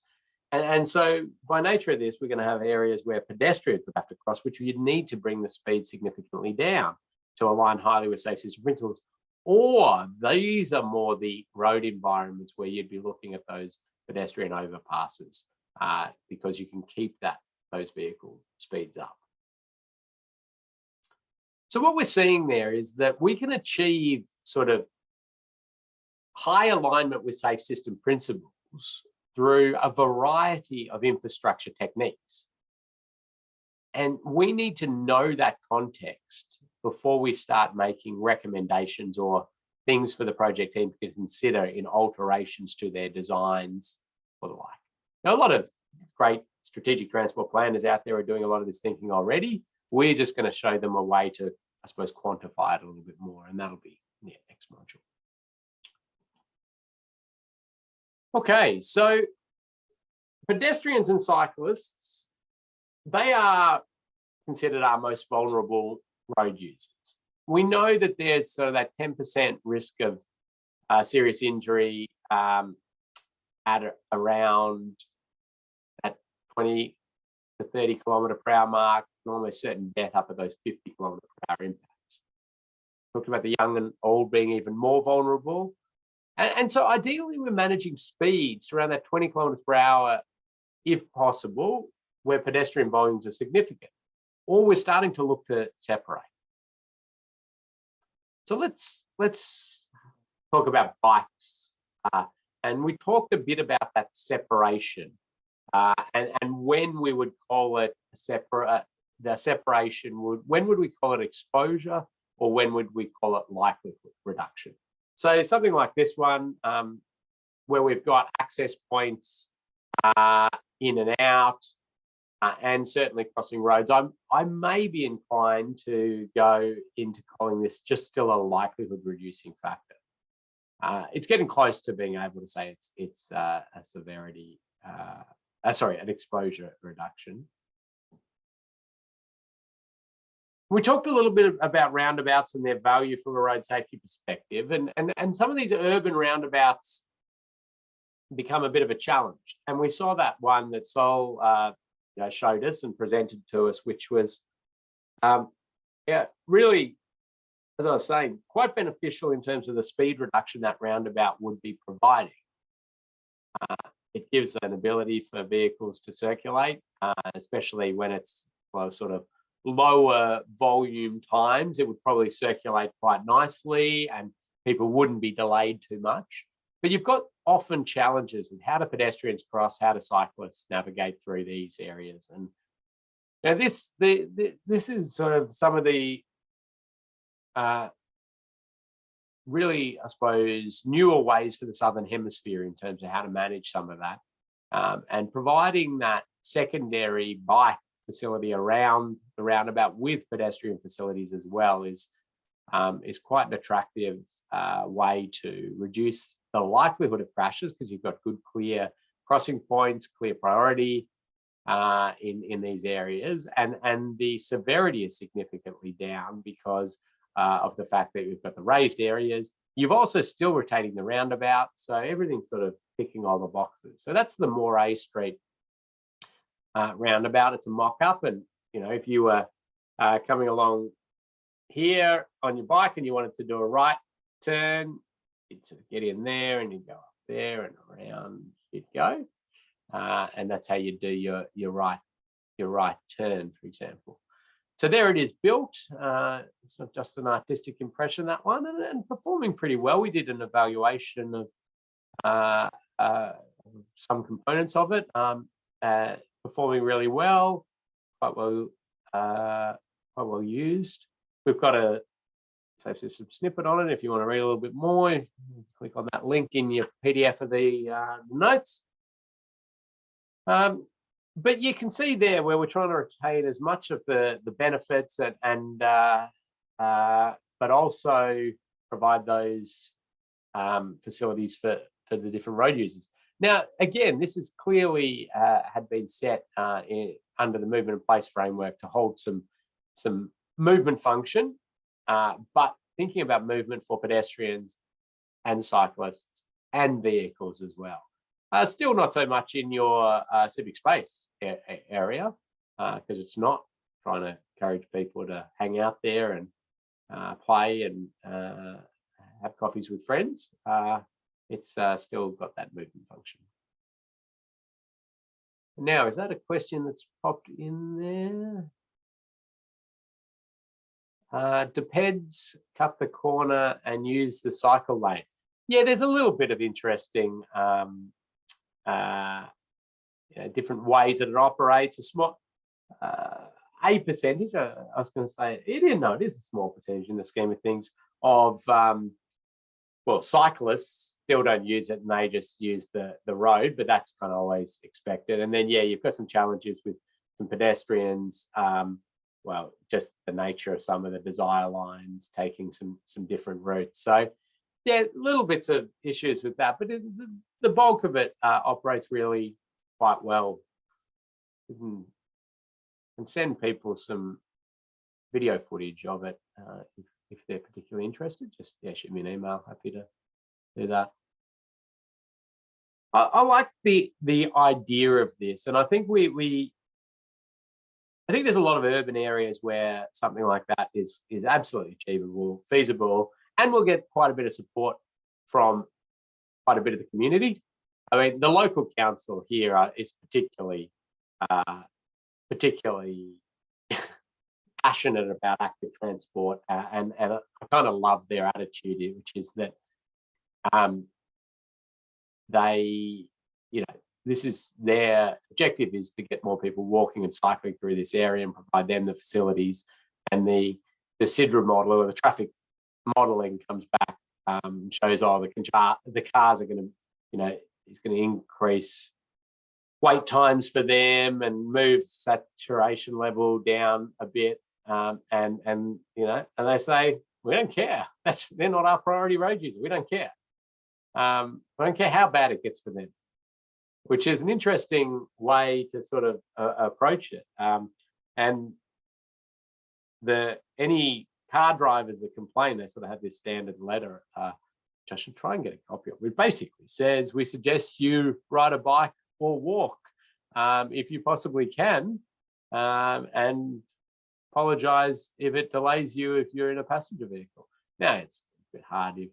And so by nature of this, we're going to have areas where pedestrians would have to cross, which you'd need to bring the speed significantly down to align highly with safe system principles. Or these are more the road environments where you'd be looking at those pedestrian overpasses, because you can keep those vehicle speeds up. So what we're seeing there is that we can achieve sort of high alignment with safe system principles through a variety of infrastructure techniques. And we need to know that context before we start making recommendations or things for the project team to consider in alterations to their designs or the like. Now, a lot of great strategic transport planners out there are doing a lot of this thinking already. We're just going to show them a way to, I suppose, quantify it a little bit more, and that'll be in the next module. Okay, so pedestrians and cyclists, they are considered our most vulnerable road users. We know that there's sort of that 10% risk of serious injury at around that 20 to 30 kilometre per hour mark, and almost certain death up at those 50 kilometre per hour impacts. Talked about the young and old being even more vulnerable. And so ideally we're managing speeds around that 20 kilometres per hour, if possible, where pedestrian volumes are significant, or we're starting to look to separate. So let's talk about bikes. And we talked a bit about that separation and when we would call it separate. The separation when would we call it exposure, or when would we call it likelihood reduction? So something like this one, where we've got access points in and out, and certainly crossing roads, I may be inclined to go into calling this just still a likelihood reducing factor. It's getting close to being able to say it's a severity, an exposure reduction. We talked a little bit about roundabouts and their value from a road safety perspective, and some of these urban roundabouts become a bit of a challenge. And we saw that one that Sol showed us and presented to us, which was really, as I was saying, quite beneficial in terms of the speed reduction that roundabout would be providing. It gives an ability for vehicles to circulate, especially when it's sort of lower volume times. It would probably circulate quite nicely and people wouldn't be delayed too much. But you've got often challenges with how do pedestrians cross, how do cyclists navigate through these areas. And now this is sort of some of the really, I suppose, newer ways for the Southern Hemisphere in terms of how to manage some of that, and providing that secondary bike facility around the roundabout with pedestrian facilities as well is quite an attractive way to reduce the likelihood of crashes, because you've got good, clear crossing points, clear priority in these areas, and the severity is significantly down because of the fact that you've got the raised areas. You've also still retaining the roundabout, so everything's sort of ticking all the boxes. So that's the Moray Street roundabout. It's a mock-up, and if you were coming along here on your bike and you wanted to do a right turn, you'd sort of get in there and you'd go up there and around you'd go, and that's how you do your right turn, for example. So there it is built. It's not just an artistic impression, that one, and performing pretty well. We did an evaluation of some components of it, performing really well, quite well used. We've got a safe system snippet on it. If you want to read a little bit more, you can click on that link in your PDF of the notes. But you can see there where we're trying to retain as much of the benefits but also provide those facilities for the different road users. Now, again, this is clearly had been set under the movement in place framework to hold some movement function, but thinking about movement for pedestrians and cyclists and vehicles as well. Still not so much in your civic space area, because it's not trying to encourage people to hang out there and play and have coffees with friends. It's still got that movement function. Now, is that a question that's popped in there? Depends, cut the corner and use the cycle lane. Yeah, there's a little bit of interesting different ways that it operates. A small a percentage, I was going to say, it is a small percentage in the scheme of things of cyclists still don't use it and they just use the road, but that's kind of always expected. And then you've got some challenges with some pedestrians, just the nature of some of the desire lines taking some different routes. So little bits of issues with that, but the bulk of it operates really quite well. And send people some video footage of it if they're particularly interested. Just shoot me an email. Happy to do that. I like the idea of this, and I think I think there's a lot of urban areas where something like that is absolutely achievable, feasible, and will get quite a bit of support from quite a bit of the community. I mean, the local council here is particularly passionate about active transport, and I kind of love their attitude, which is that they, this is their objective, is to get more people walking and cycling through this area and provide them the facilities. And the SIDRA model, or the traffic modelling, comes back and shows, the cars are going to, it's going to increase wait times for them and move saturation level down a bit. And they say, we don't care. They're not our priority road users. We don't care. I don't care how bad it gets for them, which is an interesting way to sort of approach it. And any car drivers that complain, they sort of have this standard letter, which I should try and get a copy of. It basically says, we suggest you ride a bike or walk if you possibly can, and apologise if it delays you if you're in a passenger vehicle. Now, it's a bit hard if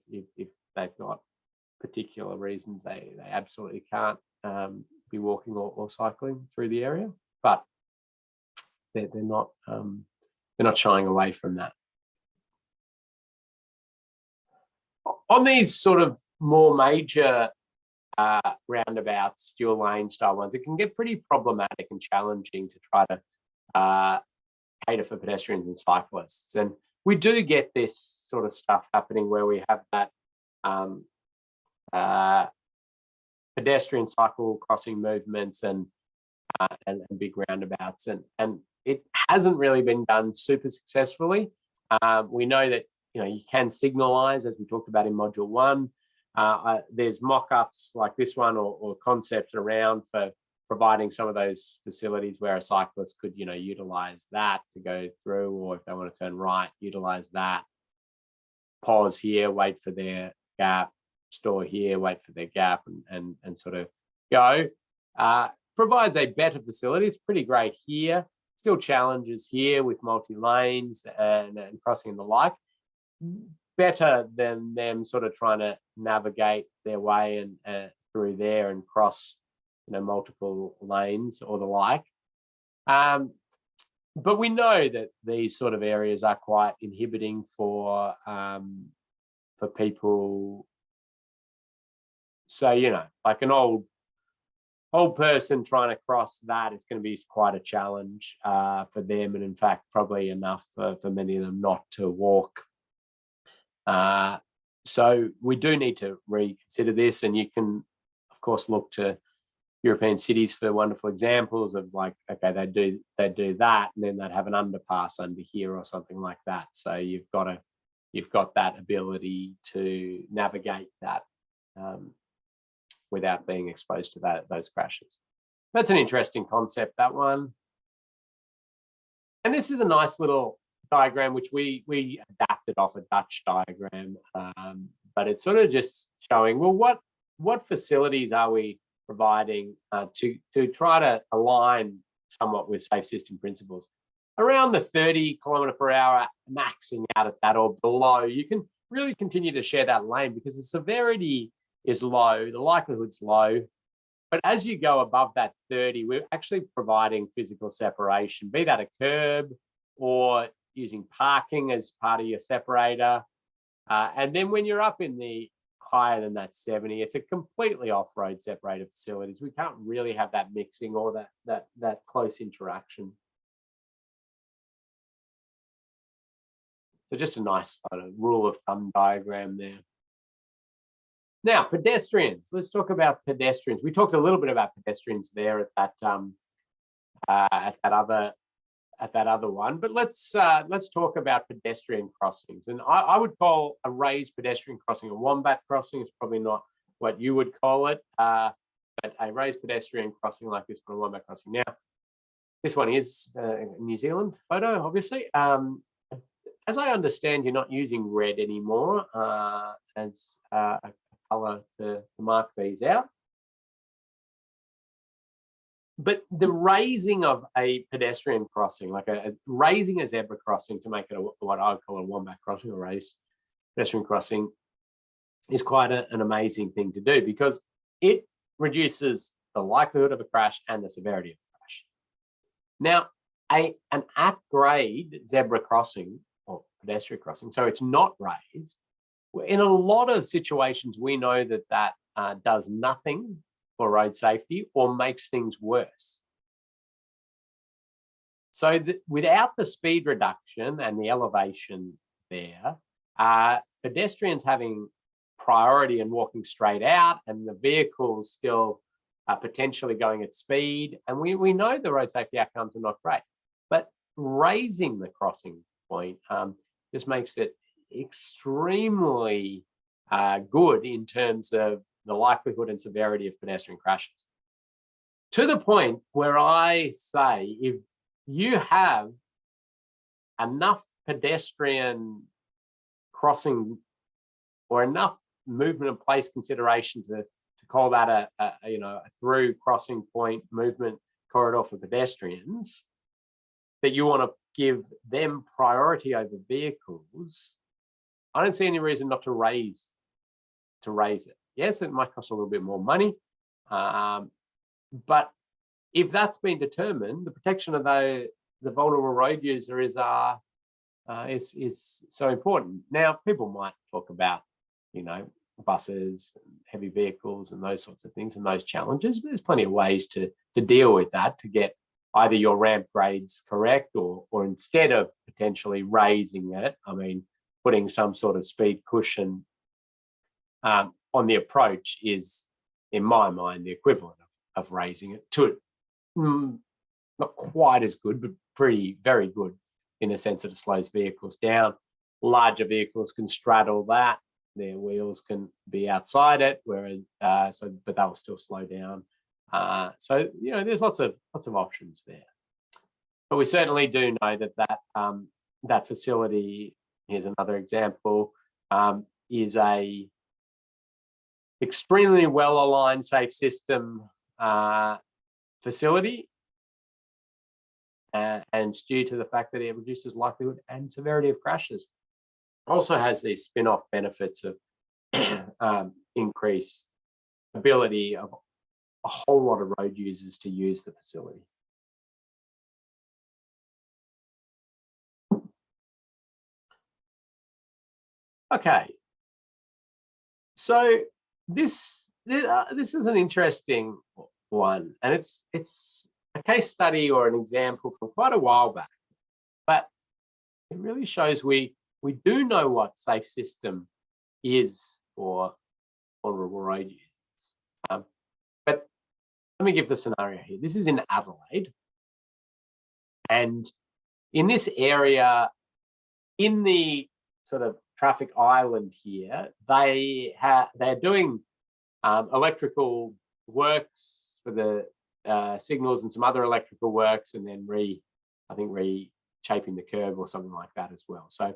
they've got particular reasons they absolutely can't be walking or cycling through the area, but they're not shying away from that. On these sort of more major roundabouts, dual lane style ones, it can get pretty problematic and challenging to try to cater for pedestrians and cyclists. And we do get this sort of stuff happening where we have that pedestrian cycle crossing movements and big roundabouts, and it hasn't really been done super successfully. We know that you can signalise, as we talked about in module 1. There's mock-ups like this one, or concepts around for providing some of those facilities where a cyclist could utilise that to go through, or if they want to turn right, utilise that, pause here, wait for their gap, store here, wait for their gap, and sort of go. Provides a better facility. It's pretty great here. Still challenges here with multi-lanes and crossing and the like. Better than them sort of trying to navigate their way and through there and cross multiple lanes or the like. But we know that these sort of areas are quite inhibiting for people. So, like an old person trying to cross that, it's going to be quite a challenge for them, and in fact, probably enough for many of them not to walk. So we do need to reconsider this, and you can, of course, look to European cities for wonderful examples of, like, okay, they do that, and then they'd have an underpass under here or something like that. So you've got that ability to navigate that without being exposed to those crashes. That's an interesting concept, that one. And this is a nice little diagram which we adapted off a Dutch diagram, but it's sort of just showing, well, what facilities are we providing to try to align somewhat with safe system principles. Around the 30 km/h, maxing out at that or below, you can really continue to share that lane because the severity is low, the likelihood's low. But as you go above that 30, we're actually providing physical separation, be that a curb or using parking as part of your separator. And then when you're up in the higher than that 70, it's a completely off-road separated facilities. We can't really have that mixing or that close interaction. So just a nice sort of rule of thumb diagram there. Now, pedestrians. Let's talk about pedestrians. We talked a little bit about pedestrians there at that other one, but let's talk about pedestrian crossings. And I would call a raised pedestrian crossing a wombat crossing. It's probably not what you would call it, but a raised pedestrian crossing like this one, a wombat crossing. Now, this one is a New Zealand photo, obviously. As I understand, you're not using red anymore as a colour to mark these out. But the raising of a pedestrian crossing, like raising a zebra crossing to make it what I would call a wombat crossing, or raised pedestrian crossing, is quite an amazing thing to do, because it reduces the likelihood of a crash and the severity of a crash. Now, an at-grade zebra crossing or pedestrian crossing, so it's not raised, in a lot of situations we know that does nothing for road safety or makes things worse. So without the speed reduction and the elevation there, pedestrians having priority and walking straight out, and the vehicles still potentially going at speed, and we know the road safety outcomes are not great, but raising the crossing point just makes it extremely good in terms of the likelihood and severity of pedestrian crashes, to the point where I say, if you have enough pedestrian crossing or enough movement and place consideration to call that a through crossing point movement corridor for pedestrians, that you want to give them priority over vehicles, I don't see any reason not to raise it. Yes, it might cost a little bit more money, but if that's been determined, the protection of the vulnerable road user is so important. Now, people might talk about, buses, and heavy vehicles, and those sorts of things, and those challenges. But there's plenty of ways to deal with that, to get either your ramp grades correct, or instead of potentially raising it, putting some sort of speed cushion on the approach is, in my mind, the equivalent of raising it to it. Not quite as good, but very good in the sense that it slows vehicles down. Larger vehicles can straddle that; their wheels can be outside it, whereas but they'll still slow down. So there's lots of options there. But we certainly do know that facility, here's another example, is a extremely well-aligned safe system facility, and it's due to the fact that it reduces likelihood and severity of crashes. Also has these spin-off benefits of increased ability of a whole lot of road users to use the facility. Okay, so this is an interesting one, and it's a case study or an example from quite a while back, but it really shows we do know what safe system is for vulnerable road users. But let me give the scenario here. This is in Adelaide, and in this area, in the sort of traffic island here, they're doing electrical works for the signals and some other electrical works, and then reshaping the curb or something like that as well. So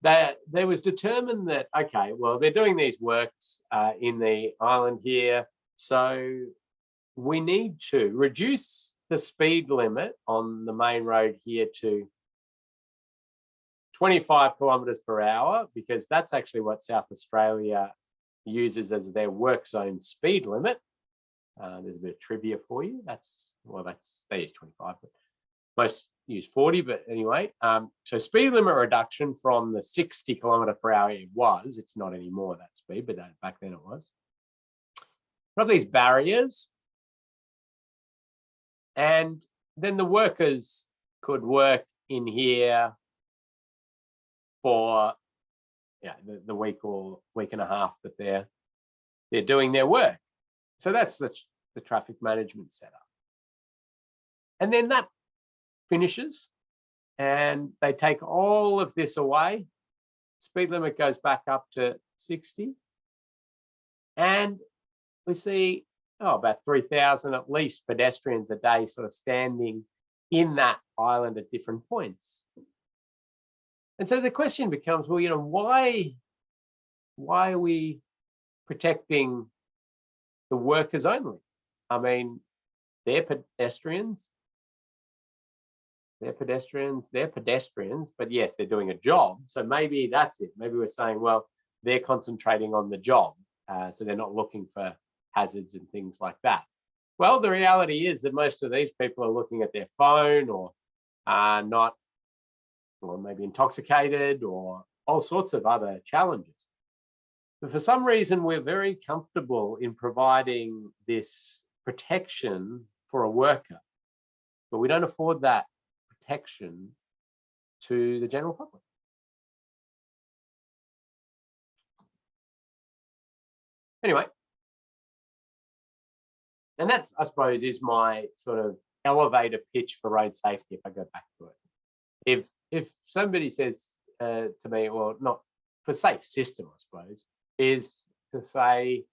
there was determined that, okay, well, they're doing these works in the island here, so we need to reduce the speed limit on the main road here to 25 kilometres per hour, because that's actually what South Australia uses as their work zone speed limit. There's a bit of trivia for you. They use 25, but most use 40. But anyway, so speed limit reduction from the 60 kilometre per hour it's not anymore that speed, but back then it was. Got these barriers, and then the workers could work in here for the week or week and a half that they're doing their work. So that's the traffic management setup. And then that finishes, and they take all of this away. Speed limit goes back up to 60, and we see about 3,000 at least pedestrians a day sort of standing in that island at different points. And so the question becomes, well, why are we protecting the workers only. I mean, they're pedestrians, but yes, they're doing a job. So maybe that's it. Maybe we're saying, well, they're concentrating on the job. So they're not looking for hazards and things like that. Well, the reality is that most of these people are looking at their phone or not, or maybe intoxicated or all sorts of other challenges. But for some reason, we're very comfortable in providing this protection for a worker, but we don't afford that protection to the general public. Anyway, and that, I suppose, is my sort of elevator pitch for road safety, if I go back to it. If somebody says to me, well, not for safe system, I suppose, is to say,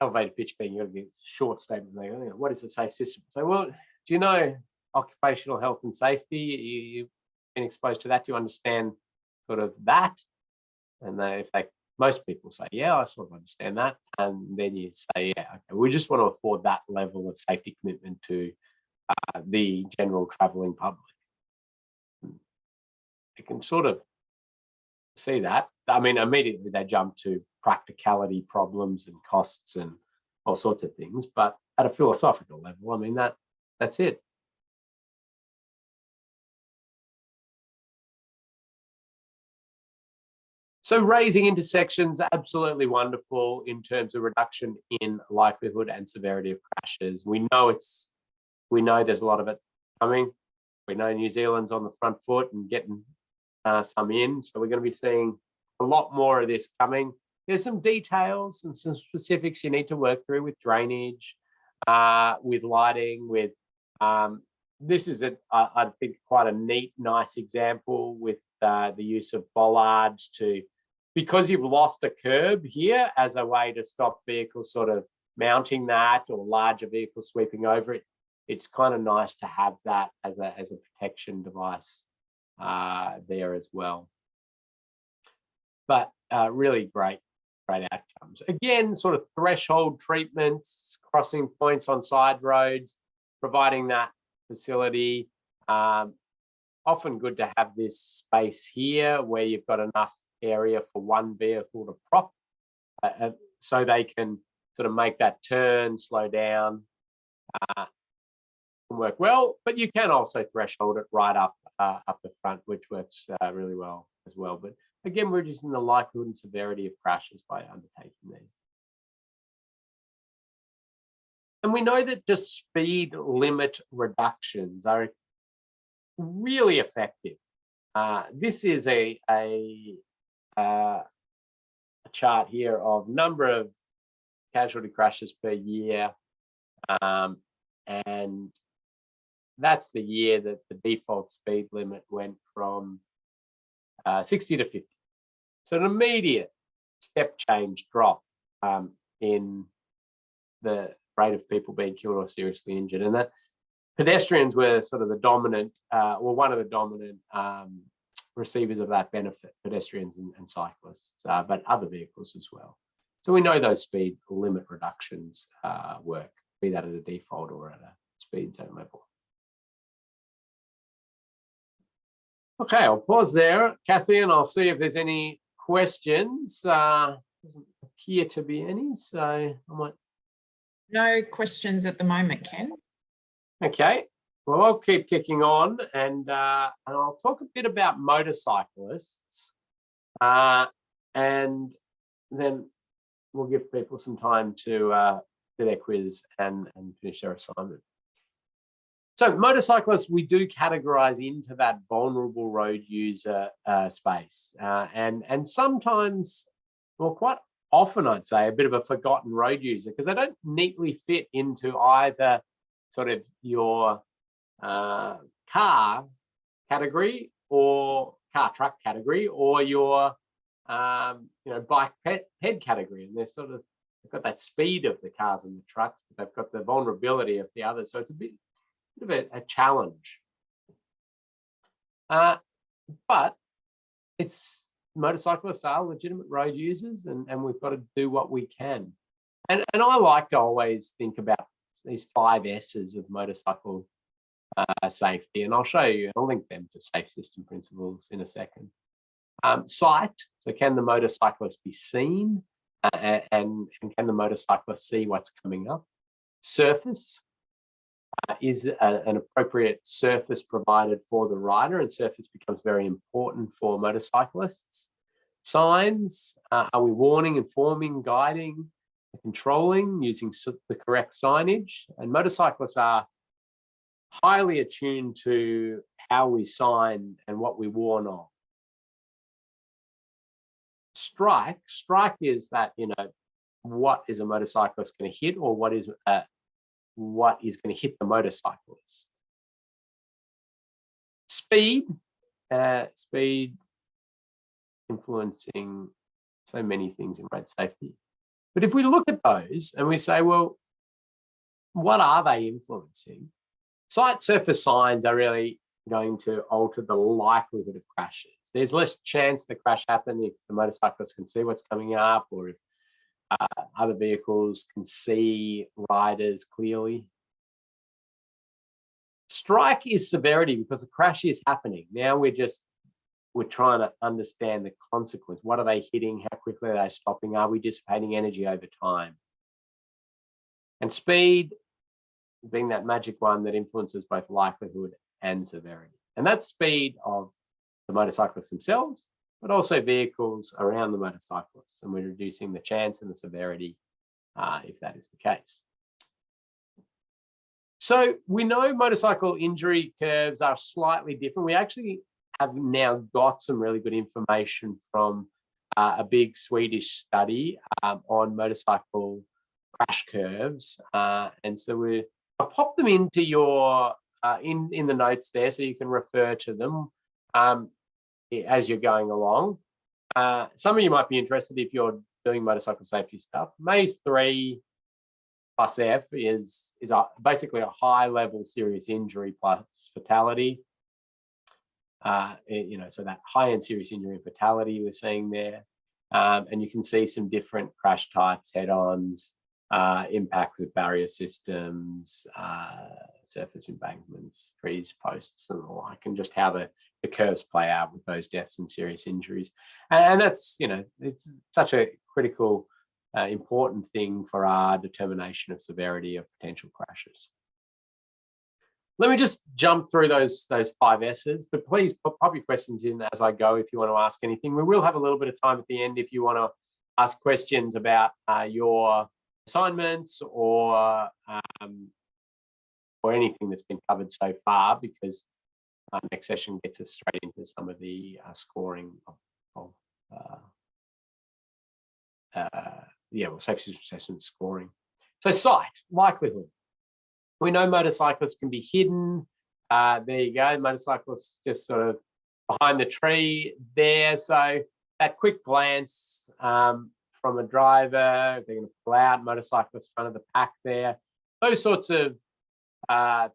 elevator pitch being a short statement, what is a safe system? So, well, do you know occupational health and safety? You've been exposed to that, do you understand sort of that? And most people say, yeah, I sort of understand that. And then you say, yeah, okay, we just want to afford that level of safety commitment to the general travelling public. You can sort of see that. I mean, immediately they jump to practicality problems and costs and all sorts of things. But at a philosophical level, I mean, that's it. So raising intersections, absolutely wonderful in terms of reduction in likelihood and severity of crashes. We know there's a lot of it coming. We know New Zealand's on the front foot and getting some in. So we're going to be seeing a lot more of this coming. There's some details and some specifics you need to work through with drainage, with lighting, with this is I think quite a neat, nice example with the use of bollards because you've lost a curb here as a way to stop vehicles sort of mounting that or larger vehicles sweeping over it. It's kind of nice to have that as a protection device there as well. But really great outcomes. Again, sort of threshold treatments, crossing points on side roads, providing that facility. Often good to have this space here where you've got enough area for one vehicle to prop so they can sort of make that turn, slow down, can work well. But you can also threshold it right up the front, which works really well as well. But again, we're reducing the likelihood and severity of crashes by undertaking these. And we know that just speed limit reductions are really effective. This is a chart here of number of casualty crashes per year. And that's the year that the default speed limit went from 60 to 50. So an immediate step change drop in the rate of people being killed or seriously injured. And that pedestrians were sort of the dominant, one of the dominant receivers of that benefit, pedestrians and cyclists, but other vehicles as well. So we know those speed limit reductions work, be that at a default or at a speed zone level. Okay, I'll pause there, Kathy, and I'll see if there's any questions. Doesn't appear to be any, so I might. No questions at the moment, Ken. Okay, well, I'll keep kicking on, and I'll talk a bit about motorcyclists, and then we'll give people some time to do their quiz and finish their assignment. So motorcyclists, we do categorize into that vulnerable road user space, and sometimes, well, quite often I'd say, a bit of a forgotten road user because they don't neatly fit into either sort of your car category or car truck category or your bike ped category, and they've got that speed of the cars and the trucks, but they've got the vulnerability of the others. So it's a bit of a challenge, but it's motorcyclists are legitimate road users, and we've got to do what we can. And I like to always think about these 5 S's of motorcycle safety, and I'll show you, I'll link them to safe system principles in a second. Sight, so can the motorcyclist be seen, and can the motorcyclist see what's coming up? Surface, is an appropriate surface provided for the rider, and surface becomes very important for motorcyclists. Signs, are we warning, informing, guiding, controlling using the correct signage? And motorcyclists are highly attuned to how we sign and what we warn of. Strike is that, what is a motorcyclist going to hit, or what is going to hit the motorcyclist. Speed influencing so many things in road safety. But if we look at those and we say, well, what are they influencing? Sight, surface signs are really going to alter the likelihood of crashes. There's less chance the crash happen if the motorcyclist can see what's coming up, or if other vehicles can see riders clearly. Strike is severity, because the crash is happening. Now we're trying to understand the consequence. What are they hitting? How quickly are they stopping? Are we dissipating energy over time? And speed being that magic one that influences both likelihood and severity. And that's speed of the motorcyclists themselves, but also vehicles around the motorcyclists. And we're reducing the chance and the severity if that is the case. So we know motorcycle injury curves are slightly different. We actually have now got some really good information from a big Swedish study on motorcycle crash curves. And so I've popped them into your, in the notes there, so you can refer to them as you're going along. Some of you might be interested if you're doing motorcycle safety stuff. Maze 3 plus F is basically a high-level serious injury plus fatality. So that high-end serious injury and fatality we're seeing there. And you can see some different crash types, head-ons, impact with barrier systems, surface embankments, trees, posts, and the like, and just how the curves play out with those deaths and serious injuries. And that's, it's such a critical, important thing for our determination of severity of potential crashes. Let me just jump through those 5 S's, but please pop your questions in as I go if you want to ask anything. We will have a little bit of time at the end if you want to ask questions about your assignments or anything that's been covered so far, because next session gets us straight into some of the scoring of safety assessment scoring. So sight, likelihood. We know motorcyclists can be hidden. There you go, motorcyclists just sort of behind the tree there. So that quick glance from a driver, they're going to pull out, motorcyclists front of the pack there. Those sorts of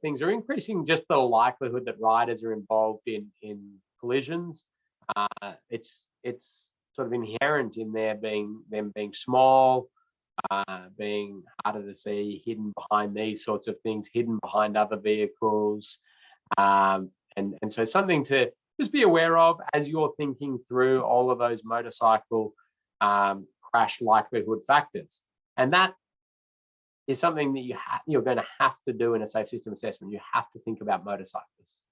things are increasing just the likelihood that riders are involved in collisions. It's sort of inherent in them being small, being harder to see, hidden behind these sorts of things, hidden behind other vehicles. And so something to just be aware of as you're thinking through all of those motorcycle crash likelihood factors. And that is something that you're going to have to do in a safe system assessment. You have to think about motorcyclists.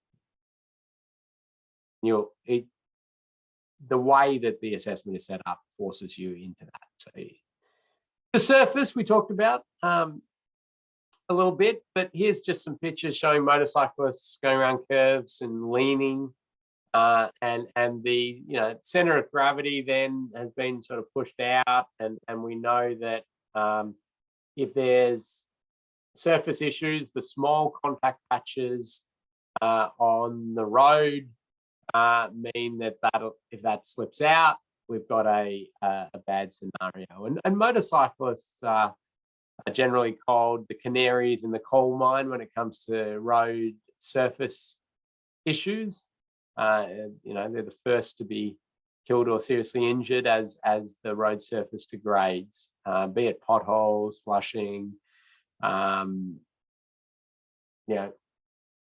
The way that the assessment is set up forces you into that. So the surface we talked about a little bit, but here's just some pictures showing motorcyclists going around curves and leaning, and the center of gravity then has been sort of pushed out, and we know that if there's surface issues, the small contact patches on the road mean that if that slips out, we've got a bad scenario. And motorcyclists are generally called the canaries in the coal mine when it comes to road surface issues. They're the first to be killed or seriously injured as the road surface degrades, be it potholes, flushing,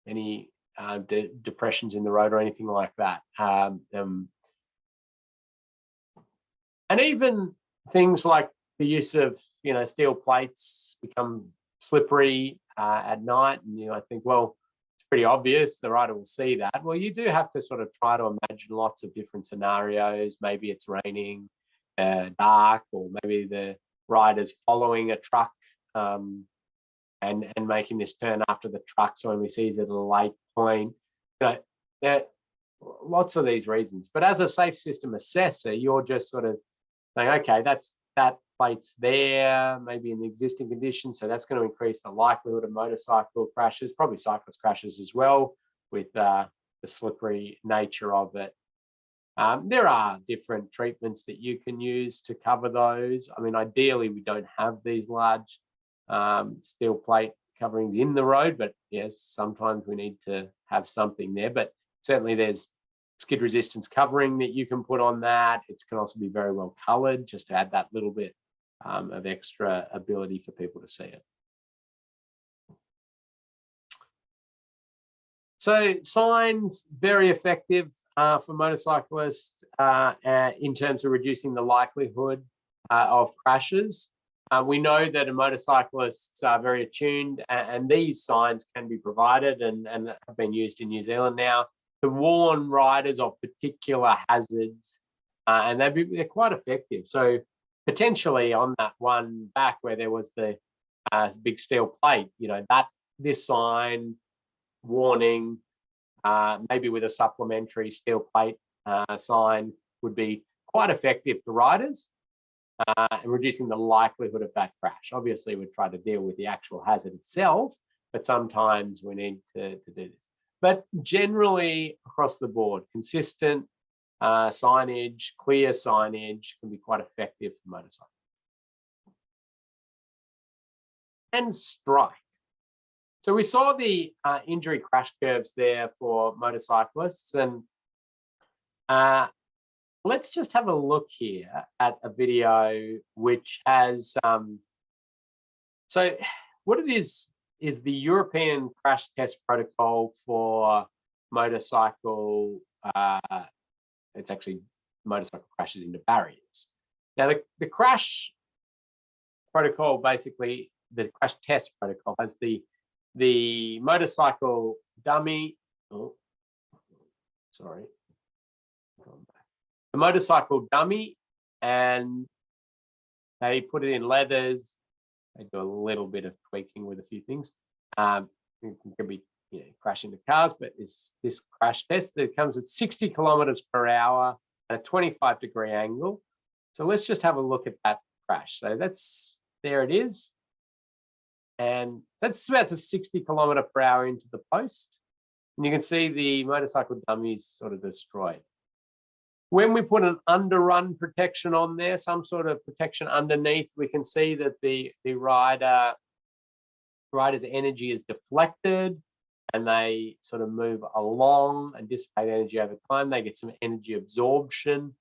any depressions in the road or anything like that. And even things like the use of, steel plates become slippery at night, and I think, well, it's pretty obvious the rider will see that. Well, you do have to sort of try to imagine lots of different scenarios. Maybe it's raining, dark, or maybe the rider's following a truck and making this turn after the truck, so when we see it at a lake point, there are lots of these reasons. But as a safe system assessor, you're just sort of saying, okay, that plate's there, maybe in the existing conditions, so that's going to increase the likelihood of motorcycle crashes, probably cyclist crashes as well, with the slippery nature of it. There are different treatments that you can use to cover those. I mean, ideally, we don't have these large steel plate coverings in the road, but yes, sometimes we need to have something there. But certainly there's skid resistance covering that you can put on that. It can also be very well colored, just to add that little bit of extra ability for people to see it. So signs, very effective for motorcyclists in terms of reducing the likelihood of crashes. We know that motorcyclists are very attuned, and these signs can be provided and have been used in New Zealand now to warn riders of particular hazards, and they're quite effective. So potentially on that one back where there was the big steel plate, this sign, warning, maybe with a supplementary steel plate sign, would be quite effective for riders and reducing the likelihood of that crash. Obviously, we try to deal with the actual hazard itself, but sometimes we need to do this. But generally, across the board, consistent signage, clear signage can be quite effective for motorcycles. And strike. So we saw the injury crash curves there for motorcyclists, and let's just have a look here at a video which has, so what it is the European crash test protocol for motorcycle, it's actually motorcycle crashes into barriers. Now the crash protocol, basically the crash test protocol, has the motorcycle dummy, the motorcycle dummy, and they put it in leathers. They do a little bit of tweaking with a few things. It can be crash into cars, but it's this crash test that comes at 60 kilometers per hour at a 25-degree angle. So let's just have a look at that crash. So there it is. And that's about a 60 kilometer per hour into the post. And you can see the motorcycle dummy is sort of destroyed. When we put an underrun protection on there, some sort of protection underneath, we can see that the rider's energy is deflected, and they sort of move along and dissipate energy over time. They get some energy absorption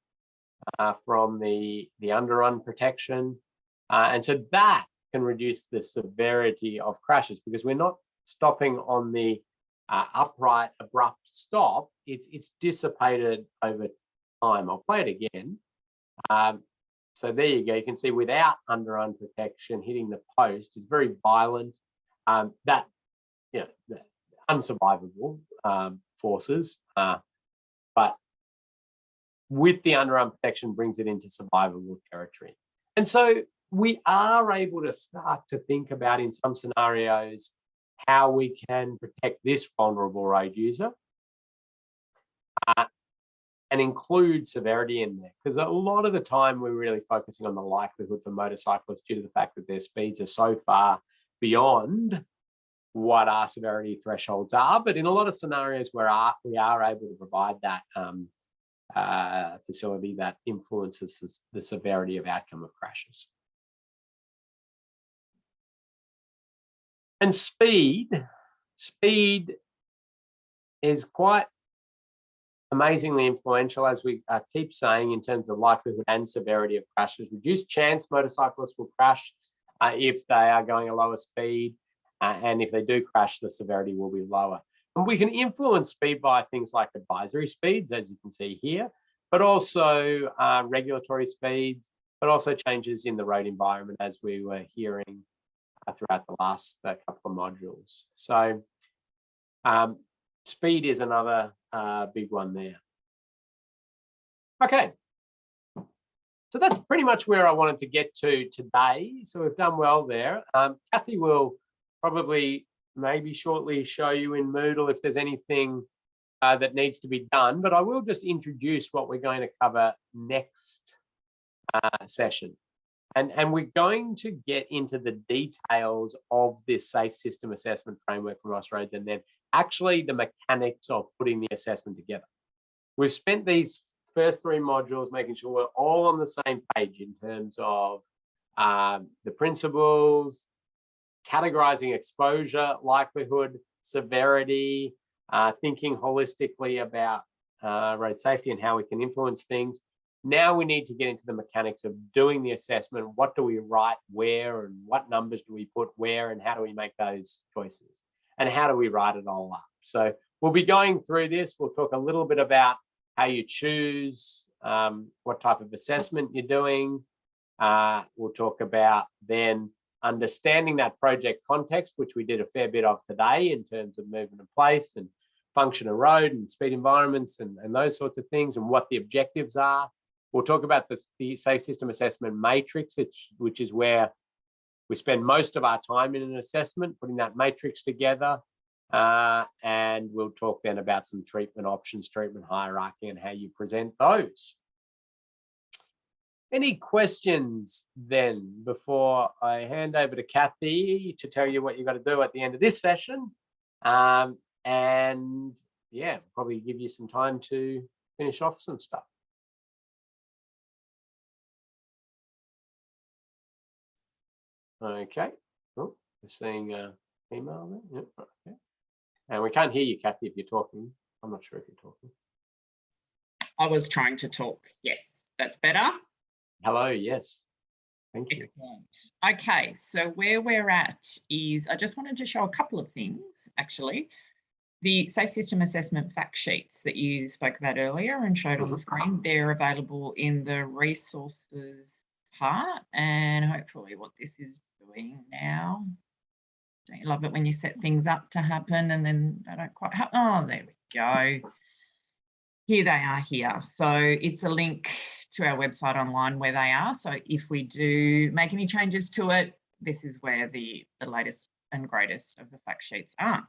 from the underrun protection. And so that can reduce the severity of crashes, because we're not stopping on the upright, abrupt stop. It's dissipated over time. I'll play it again. So there you go. You can see without underrun protection, hitting the post is very violent. That unsurvivable forces, but with the underarm protection brings it into survivable territory. And so we are able to start to think about, in some scenarios, how we can protect this vulnerable road user and include severity in there. Because a lot of the time we're really focusing on the likelihood for motorcyclists due to the fact that their speeds are so far beyond what our severity thresholds are. But in a lot of scenarios where we are able to provide that facility that influences the severity of outcome of crashes. And speed is quite amazingly influential, as we keep saying, in terms of likelihood and severity of crashes. Reduced chance motorcyclists will crash if they are going a lower speed, and if they do crash, the severity will be lower. And we can influence speed by things like advisory speeds, as you can see here, but also regulatory speeds, but also changes in the road environment, as we were hearing throughout the last couple of modules. So speed is another big one there. Okay, so that's pretty much where I wanted to get to today. So we've done well there. Kathy will probably maybe shortly show you in Moodle if there's anything that needs to be done, but I will just introduce what we're going to cover next session. And we're going to get into the details of this safe system assessment framework from Ross-Rhodes, and then actually the mechanics of putting the assessment together. We've spent these first 3 modules making sure we're all on the same page in terms of the principles, categorizing exposure, likelihood, severity, thinking holistically about road safety and how we can influence things. Now we need to get into the mechanics of doing the assessment. What do we write where, and what numbers do we put where, and how do we make those choices? And how do we write it all up? So we'll be going through this. We'll talk a little bit about how you choose, what type of assessment you're doing. We'll talk about then understanding that project context, which we did a fair bit of today in terms of movement of place and function of road and speed environments and those sorts of things, and what the objectives are. We'll talk about the safe system assessment matrix, which is where we spend most of our time in an assessment, putting that matrix together. And we'll talk then about some treatment options, treatment hierarchy, and how you present those. Any questions then before I hand over to Kathy to tell you what you've got to do at the end of this session? And yeah, probably give you some time to finish off some stuff. Okay, oh, we're seeing email there. Yep. Okay. And we can't hear you, Kathy, if you're talking. I'm not sure if you're talking. I was trying to talk. Yes, that's better. Hello, yes. Thank you. Excellent. Okay, so where we're at is, I just wanted to show a couple of things, actually. The safe system assessment fact sheets that you spoke about earlier and showed on the screen, they're available in the resources part, and hopefully what this is doing now. Don't you love it when you set things up to happen and then they don't quite happen? Oh, there we go. Here they are here. So it's a link to our website online where they are. So if we do make any changes to it, this is where the latest and greatest of the fact sheets are.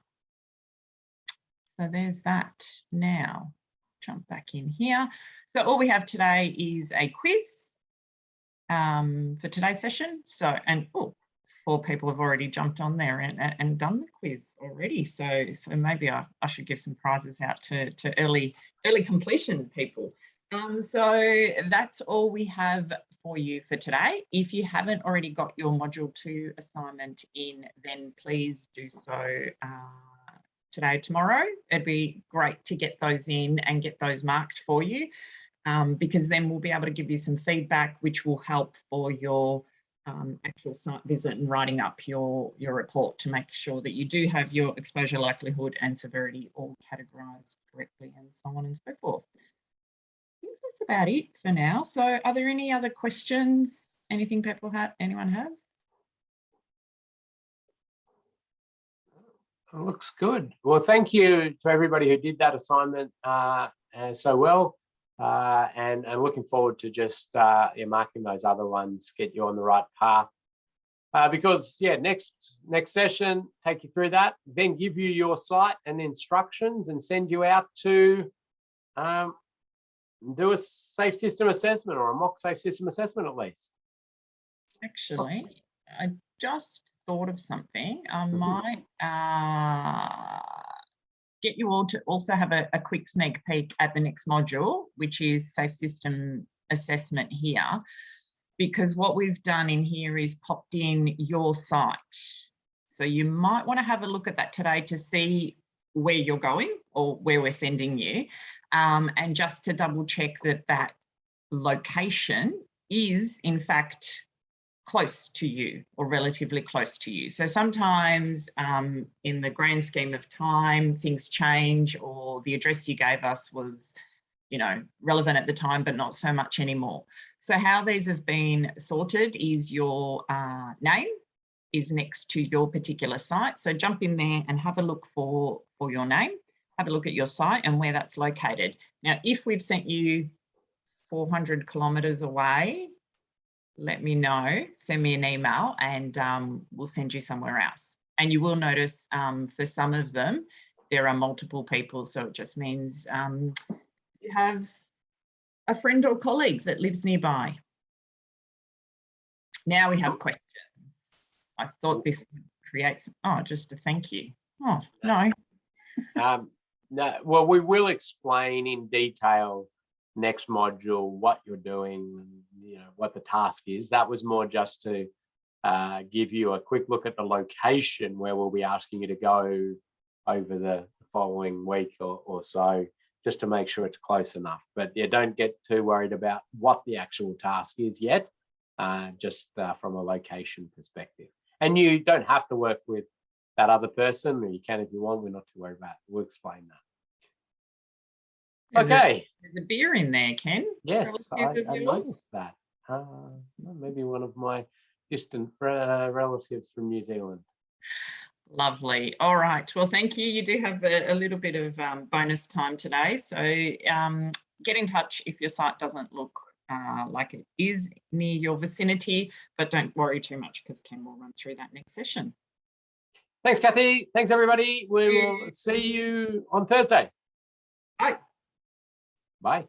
So there's that. Now, jump back in here. So all we have today is a quiz for today's session. So, and oh, 4 people have already jumped on there and done the quiz already. So maybe I should give some prizes out to early completion people. So that's all we have for you for today. If you haven't already got your Module 2 assignment in, then please do so today, tomorrow. It'd be great to get those in and get those marked for you, because then we'll be able to give you some feedback, which will help for your actual site visit and writing up your report to make sure that you do have your exposure, likelihood and severity all categorised correctly, and so on and so forth. I think that's about it for now. So are there any other questions? Anything anyone has? It looks good. Well, thank you to everybody who did that assignment so well. And looking forward to just marking those other ones, get you on the right path. Because yeah, next session, take you through that, then give you your site and instructions and send you out to do a safe system assessment, or a mock safe system assessment at least. Actually, I just thought of something. I might get you all to also have a quick sneak peek at the next module, which is safe system assessment here, because what we've done in here is popped in your site. So you might want to have a look at that today to see where you're going or where we're sending you. And just to double check that that location is in fact close to you or relatively close to you. So sometimes in the grand scheme of time, things change, or the address you gave us was, you know, relevant at the time, but not so much anymore. So how these have been sorted is your name is next to your particular site. So jump in there and have a look for your name, have a look at your site and where that's located. Now, if we've sent you 400 kilometres away, let me know, send me an email, and we'll send you somewhere else. And you will notice for some of them, there are multiple people. So it just means you have a friend or colleague that lives nearby. Now we have questions. I thought this would create some, oh, just a thank you. Oh, no. No, well, we will explain in detail next module what you're doing, you know, what the task is. That was more just to give you a quick look at the location where we'll be asking you to go over the following week or so, just to make sure it's close enough. But yeah, don't get too worried about what the actual task is yet, just from a location perspective. And you don't have to work with that other person, or you can if you want. We're not too worried about it. We'll explain that. Okay. There's a beer in there, Ken. Yes, I noticed that. Maybe one of my distant relatives from New Zealand. Lovely. All right. Well, thank you. You do have a little bit of bonus time today. So get in touch if your site doesn't look like it is near your vicinity, but don't worry too much because Ken will run through that next session. Thanks, Kathy. Thanks, everybody. We will see you on Thursday. Bye. Bye.